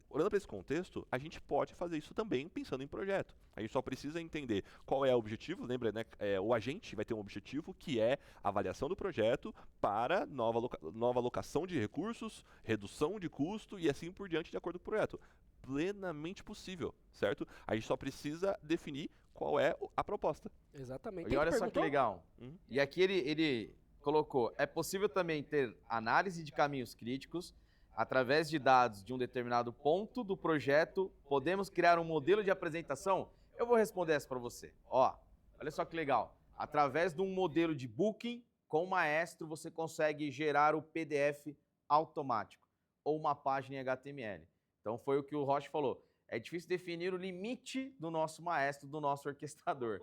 olhando para esse contexto, a gente pode fazer isso também pensando em projeto. A gente só precisa entender qual é o objetivo. Lembra, né? O agente vai ter um objetivo que é a avaliação do projeto para nova alocação de recursos, redução de custo e assim por diante de acordo com o projeto. Plenamente possível, certo? A gente só precisa definir qual é a proposta. Exatamente. E olha só que legal. E aqui ele colocou, é possível também ter análise de caminhos críticos. Através de dados de um determinado ponto do projeto, podemos criar um modelo de apresentação? Eu vou responder essa para você. Ó, olha só que legal. Através de um modelo de booking, com o Maestro, você consegue gerar o PDF automático ou uma página em HTML. Então foi o que o Roche falou. É difícil definir o limite do nosso Maestro, do nosso orquestrador.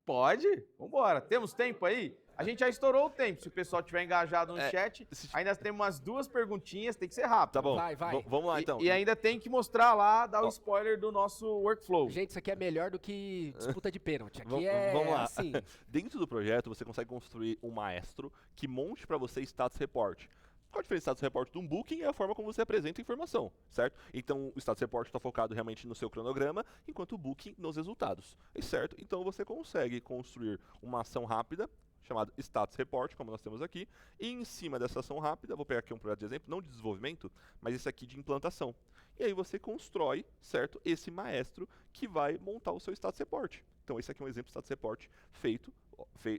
Pode? Vambora. Temos tempo aí? A gente já estourou o tempo. Se o pessoal estiver engajado no chat, ainda temos umas 2 perguntinhas, tem que ser rápido. Tá bom. Vai. Vamos lá, então. E ainda tem que mostrar lá, dar o spoiler do nosso workflow. Gente, isso aqui é melhor do que disputa de pênalti. Aqui Vamos lá. Assim. Dentro do projeto, você consegue construir um maestro que monte para você status report. Qual a diferença do status report de um booking? É a forma como você apresenta a informação, certo? Então, o status report está focado realmente no seu cronograma, enquanto o booking nos resultados, certo? Então, você consegue construir uma ação rápida, chamada status report, como nós temos aqui, e em cima dessa ação rápida, vou pegar aqui um projeto de exemplo, não de desenvolvimento, mas esse aqui de implantação. E aí você constrói, certo, esse maestro que vai montar o seu status report. Então, esse aqui é um exemplo de status report feito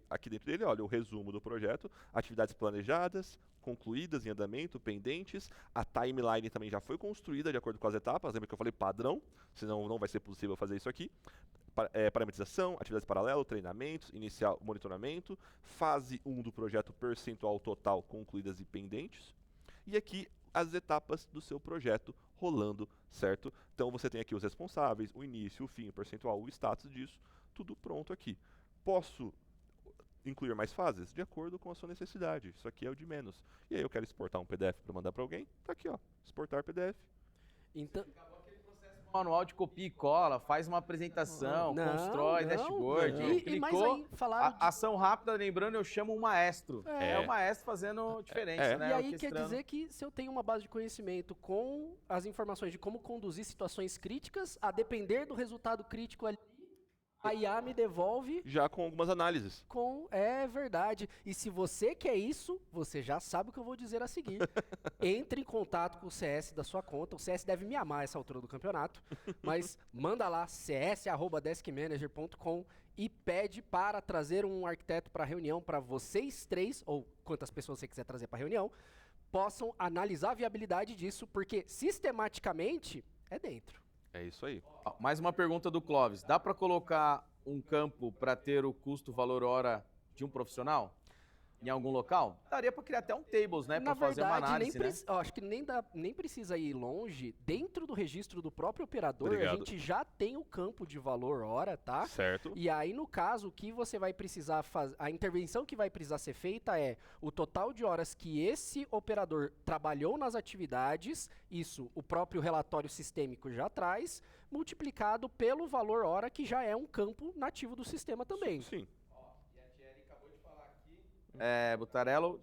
aqui dentro dele, olha, o resumo do projeto, atividades planejadas, concluídas, em andamento, pendentes, a timeline também já foi construída de acordo com as etapas, lembra que eu falei padrão, senão não vai ser possível fazer isso aqui. Parametrização, atividades paralelas, treinamentos, inicial, monitoramento, fase 1 do projeto percentual total concluídas e pendentes. E aqui, as etapas do seu projeto rolando, certo? Então você tem aqui os responsáveis, o início, o fim, o percentual, o status disso, tudo pronto aqui. Posso incluir mais fases? De acordo com a sua necessidade. Isso aqui é o de menos. E aí eu quero exportar um PDF para mandar para alguém? Tá aqui, ó. Exportar PDF. Então, Manual de copia e cola, faz uma apresentação, Não, constrói não, dashboard, não. E mais clicou, aí, falaram de- ação rápida, lembrando, eu chamo um maestro. É o maestro fazendo diferença, né? E aí quer orquestrando. dizer que se eu tenho uma base de conhecimento com as informações de como conduzir situações críticas, a depender do resultado crítico ali, a IA me devolve Já com algumas análises. com... É verdade. E se você quer isso, você já sabe o que eu vou dizer a seguir. Entre em contato com o CS da sua conta. O CS deve me amar essa altura do campeonato. Mas manda lá, cs@deskmanager.com e pede para trazer um arquiteto para a reunião para vocês três, ou quantas pessoas você quiser trazer para a reunião, possam analisar a viabilidade disso, porque sistematicamente é dentro. É isso aí. Ó, mais uma pergunta do Clóvis. Dá para colocar um campo para ter o custo valor hora de um profissional em algum local? Daria para criar até um tables, né, para fazer uma análise, né? Acho que nem precisa ir longe. Dentro do registro do próprio operador, a Obrigado. gente já tem o campo de valor hora, tá? Certo. E aí, no caso, o que você vai precisar fazer, a intervenção que vai precisar ser feita é o total de horas que esse operador trabalhou nas atividades, isso o próprio relatório sistêmico já traz, multiplicado pelo valor hora, que já é um campo nativo do sistema também. Sim.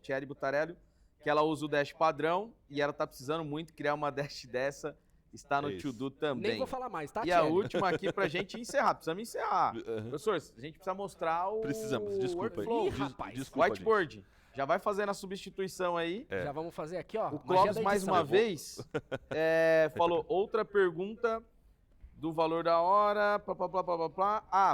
Thierry Butarello, que ela usa o dash padrão e ela tá precisando muito criar uma dash dessa. Está no Isso. to-do também. Nem vou falar mais, tá, E a Thierry? última aqui pra gente encerrar. Precisamos encerrar. Professor, a gente precisa mostrar o Precisamos, desculpa. workflow. Ih, Des- rapaz. desculpa, whiteboard. Já vai fazendo a substituição aí. É. Já vamos fazer aqui, ó. O magia Clóvis, da mais edição. uma vez, falou outra pergunta do valor da hora,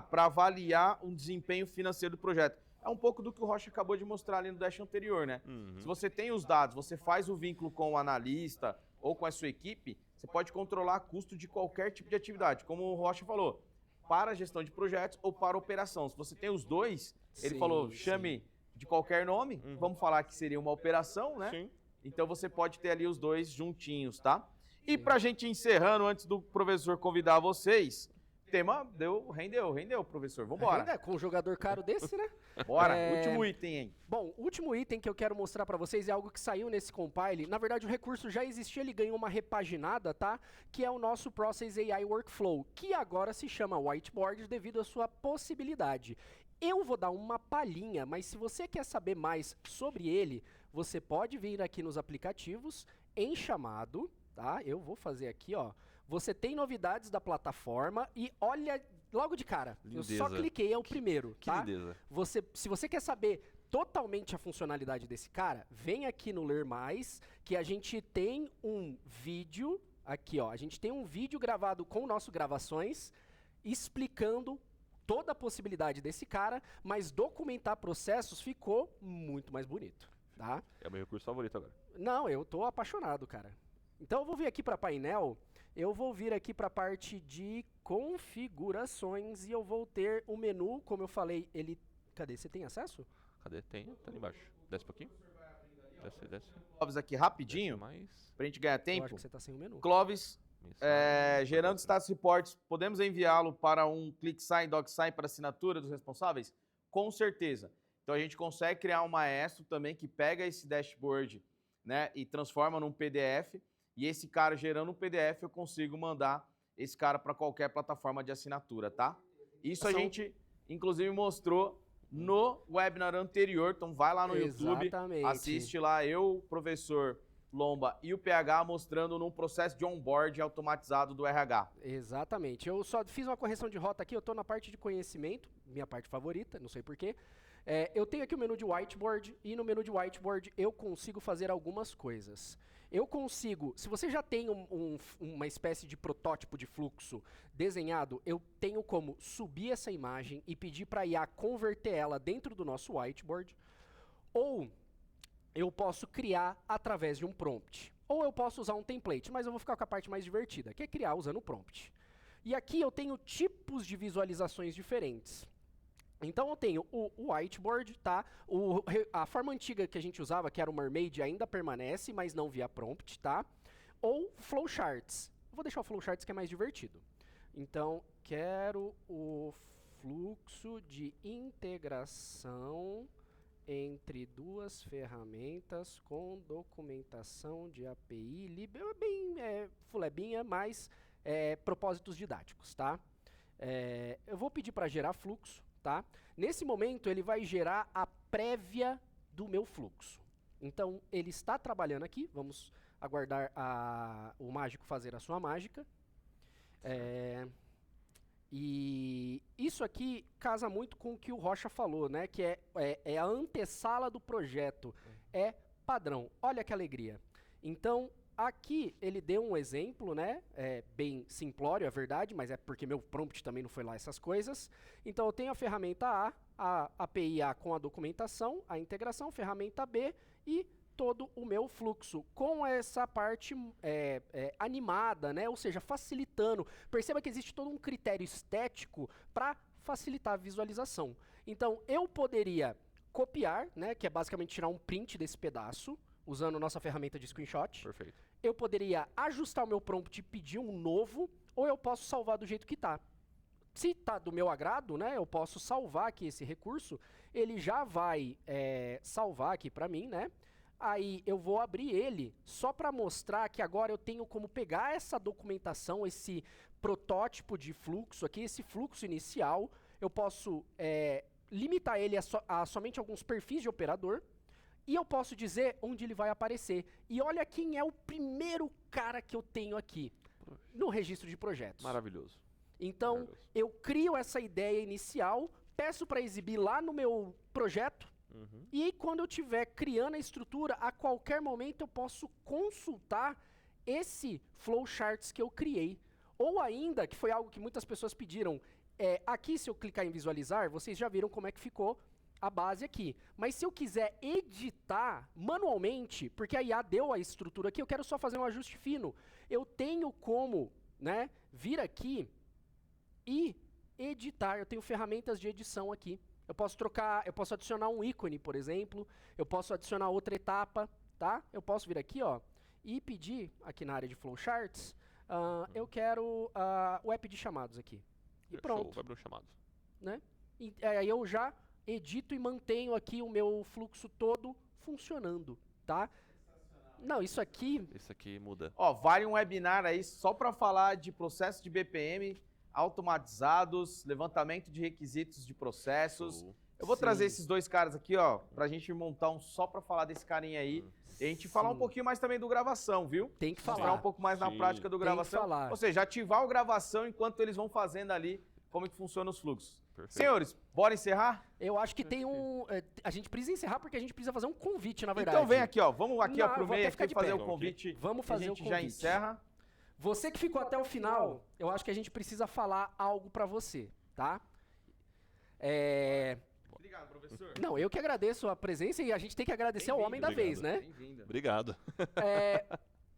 para avaliar um desempenho financeiro do projeto. É um pouco do que o Rocha acabou de mostrar ali no dash anterior, né? Uhum. Se você tem os dados, você faz o vínculo com o analista ou com a sua equipe, você pode controlar custo de qualquer tipo de atividade, como o Rocha falou, para a gestão de projetos ou para a operação. Se você tem os dois, ele Sim, falou, sim. chame de qualquer nome, vamos falar que seria uma operação, né? Sim. Então você pode ter ali os dois juntinhos, tá? E pra gente encerrando, antes do professor convidar vocês, o tema rendeu, professor. Vambora. Ainda com um jogador caro desse, né? Bora. Último item, hein? Bom, o último item que eu quero mostrar pra vocês é algo que saiu nesse compile. Na verdade, o recurso já existia, ele ganhou uma repaginada, tá? Que é o nosso Process AI Workflow, que agora se chama Whiteboard devido à sua possibilidade. Eu vou dar uma palhinha, mas se você quer saber mais sobre ele, você pode vir aqui nos aplicativos em chamado, tá? Eu vou fazer aqui, ó. Você tem novidades da plataforma e olha logo de cara. Eu só Lindeza. cliquei, é o primeiro, Que tá? lindeza. Se você quer saber totalmente a funcionalidade desse cara, vem aqui no Ler Mais, que a gente tem um vídeo, aqui ó, a gente tem um vídeo gravado com o nosso Gravações, explicando toda a possibilidade desse cara, mas documentar processos ficou muito mais bonito, tá? É o meu recurso favorito agora. Não, eu tô apaixonado, cara. Então eu vou vir aqui para painel, eu vou vir aqui para a parte de configurações e eu vou ter o menu, como eu falei, ele... Cadê? Você tem acesso? Cadê? Tem? Tá ali embaixo. Desce um pouquinho. Desce. Clóvis aqui rapidinho, Desce mais. pra gente ganhar Eu tempo. acho que você tá sem o menu. Clóvis, Isso. gerando status reports, podemos enviá-lo para um ClickSign, DocSign para assinatura dos responsáveis? Com certeza. Então a gente consegue criar um maestro também que pega esse dashboard, né, e transforma num PDF. E esse cara gerando um PDF, eu consigo mandar esse cara para qualquer plataforma de assinatura, tá? Isso a gente, inclusive, mostrou no webinar anterior. Então vai lá no YouTube, Exatamente. assiste lá eu, o professor Lomba e o PH mostrando num processo de onboard automatizado do RH. Exatamente. Eu só fiz uma correção de rota aqui, eu tô na parte de conhecimento, minha parte favorita, não sei porquê. Eu tenho aqui o menu de whiteboard e no menu de whiteboard eu consigo fazer algumas coisas. Eu consigo, se você já tem uma espécie de protótipo de fluxo desenhado, eu tenho como subir essa imagem e pedir para a IA converter ela dentro do nosso whiteboard, ou eu posso criar através de um prompt. Ou eu posso usar um template, mas eu vou ficar com a parte mais divertida, que é criar usando o prompt. E aqui eu tenho tipos de visualizações diferentes. Então eu tenho o whiteboard, tá? A forma antiga que a gente usava, que era o Mermaid, ainda permanece, mas não via prompt, tá? Ou flowcharts. Eu vou deixar o flowcharts que é mais divertido. Então, quero o fluxo de integração entre duas ferramentas com documentação de API, bem fulebinha, mas propósitos didáticos, tá? Eu vou pedir para gerar fluxo, tá? Nesse momento, ele vai gerar a prévia do meu fluxo. Então, ele está trabalhando aqui, vamos aguardar o mágico fazer a sua mágica. E isso aqui casa muito com o que o Rocha falou, né? Que é a antessala do projeto. É padrão. Olha que alegria. Então, aqui ele deu um exemplo, né? Bem simplório, é verdade, mas é porque meu prompt também não foi lá essas coisas. Então, eu tenho a ferramenta a API A com a documentação, a integração, ferramenta B e todo o meu fluxo, com essa parte animada, né? Ou seja, facilitando. Perceba que existe todo um critério estético para facilitar a visualização. Então, eu poderia copiar, né? Que é basicamente tirar um print desse pedaço, usando nossa ferramenta de screenshot. Perfeito. Eu poderia ajustar o meu prompt e pedir um novo, ou eu posso salvar do jeito que está. Se está do meu agrado, né? Eu posso salvar aqui esse recurso, ele já vai salvar aqui para mim, né? Aí eu vou abrir ele só para mostrar que agora eu tenho como pegar essa documentação, esse protótipo de fluxo aqui, esse fluxo inicial. Eu posso limitar ele a somente alguns perfis de operador e eu posso dizer onde ele vai aparecer. E olha quem é o primeiro cara que eu tenho aqui no registro de projetos. Maravilhoso. Então, Maravilhoso. eu crio essa ideia inicial, peço para exibir lá no meu projeto. E quando eu estiver criando a estrutura, a qualquer momento eu posso consultar esse flowcharts que eu criei. Ou ainda, que foi algo que muitas pessoas pediram, aqui se eu clicar em visualizar, vocês já viram como é que ficou a base aqui. Mas se eu quiser editar manualmente, porque a IA deu a estrutura aqui, eu quero só fazer um ajuste fino, eu tenho como, né, vir aqui e editar. Eu tenho ferramentas de edição aqui. Eu posso trocar, eu posso adicionar um ícone, por exemplo, eu posso adicionar outra etapa, tá? Eu posso vir aqui, ó, e pedir, aqui na área de flowcharts, eu quero o app de chamados aqui. E pronto. Show, vai abrir um chamado. Né? Aí eu já edito e mantenho aqui o meu fluxo todo funcionando, tá? Não, isso aqui... Isso aqui muda. Ó, vale um webinar aí só para falar de processo de BPM, automatizados, levantamento de requisitos de processos. Show. Eu vou Sim. trazer esses dois caras aqui, ó, pra gente montar um só pra falar desse carinha aí. E a gente falar um Sim. pouquinho mais também do gravação, viu? Tem que Mostrar falar. um pouco mais na Sim. prática do Tem que gravação. falar. Ou seja, ativar o gravação enquanto eles vão fazendo ali como que funciona os fluxos. Perfeito. Senhores, bora encerrar? Eu acho que tem a gente precisa encerrar porque a gente precisa fazer um convite, na verdade. Então vem aqui, ó. Vamos aqui, ó, Não, pro eu vou meio até ficar aqui de fazer pé. o Vamos convite. Vamos E fazer a o gente já convite. encerra. Você que ficou até o final, eu acho que a gente precisa falar algo pra você, tá? Obrigado, professor. Não, eu que agradeço a presença e a gente tem que agradecer ao homem da vez, né? Bem-vindo. Obrigado.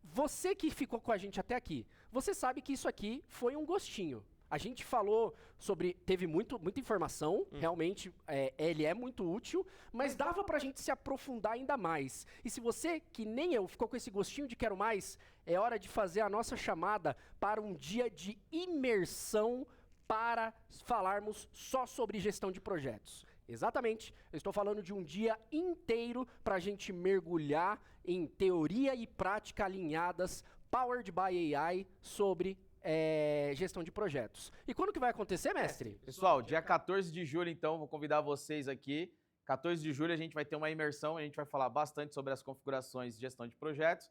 Você que ficou com a gente até aqui, você sabe que isso aqui foi um gostinho. A gente falou sobre, teve muita informação, realmente ele é muito útil, mas dava pra gente se aprofundar ainda mais. E se você, que nem eu, ficou com esse gostinho de quero mais, é hora de fazer a nossa chamada para um dia de imersão para falarmos só sobre gestão de projetos. Exatamente, eu estou falando de um dia inteiro para a gente mergulhar em teoria e prática alinhadas, powered by AI, sobre gestão de projetos. E quando que vai acontecer, mestre? Pessoal, dia 14 de julho, então, vou convidar vocês aqui. 14 de julho a gente vai ter uma imersão, a gente vai falar bastante sobre as configurações de gestão de projetos.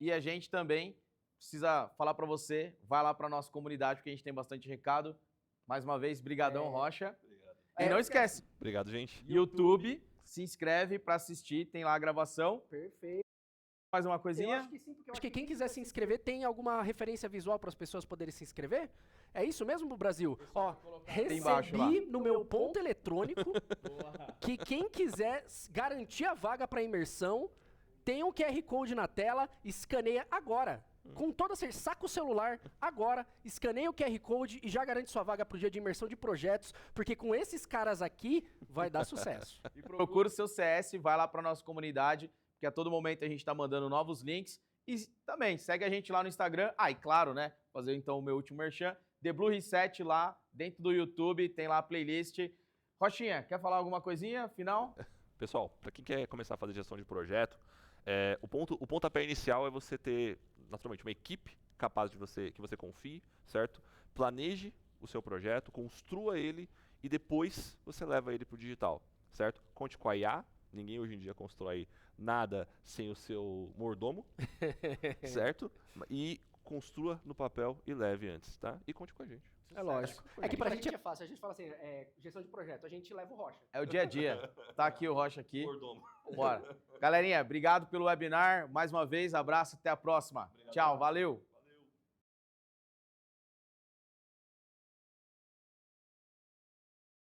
E a gente também precisa falar para você, vai lá para nossa comunidade, porque a gente tem bastante recado. Mais uma vez, brigadão, Rocha. E não esquece, Obrigado, gente. YouTube, se inscreve para assistir, tem lá a gravação. Perfeito. Mais uma Eu coisinha? acho que sim, porque eu acho que quem quiser se inscrever, tem alguma referência visual para as pessoas poderem se inscrever? É isso mesmo, Brasil? Ó, embaixo lá. recebi no meu ponto eletrônico que quem quiser garantir a vaga para imersão, tem um QR Code na tela, escaneia agora. Com toda certeza, saca o celular agora, escaneia o QR Code e já garante sua vaga pro dia de imersão de projetos, porque com esses caras aqui vai dar sucesso. E procura o seu CS, vai lá para nossa comunidade, porque a todo momento a gente está mandando novos links. E também segue a gente lá no Instagram. Ah, e claro, né? Fazer então o meu último merchan. The Blue Reset lá dentro do YouTube, tem lá a playlist. Rochinha, quer falar alguma coisinha final? Pessoal, para quem quer começar a fazer gestão de projeto, o pontapé inicial é você ter, naturalmente, uma equipe capaz que você confie, certo? Planeje o seu projeto, construa ele e depois você leva ele para o digital, certo? Conte com a IA. Ninguém hoje em dia constrói nada sem o seu mordomo, certo? E construa no papel e leve antes, tá? E conte com a gente. É lógico. É que pra gente é fácil, a gente fala assim, gestão de projeto, a gente leva o Rocha. É o dia a dia. Tá aqui o Rocha aqui. Mordomo. Bora. Galerinha, obrigado pelo webinar. Mais uma vez, abraço, até a próxima. Tchau, valeu.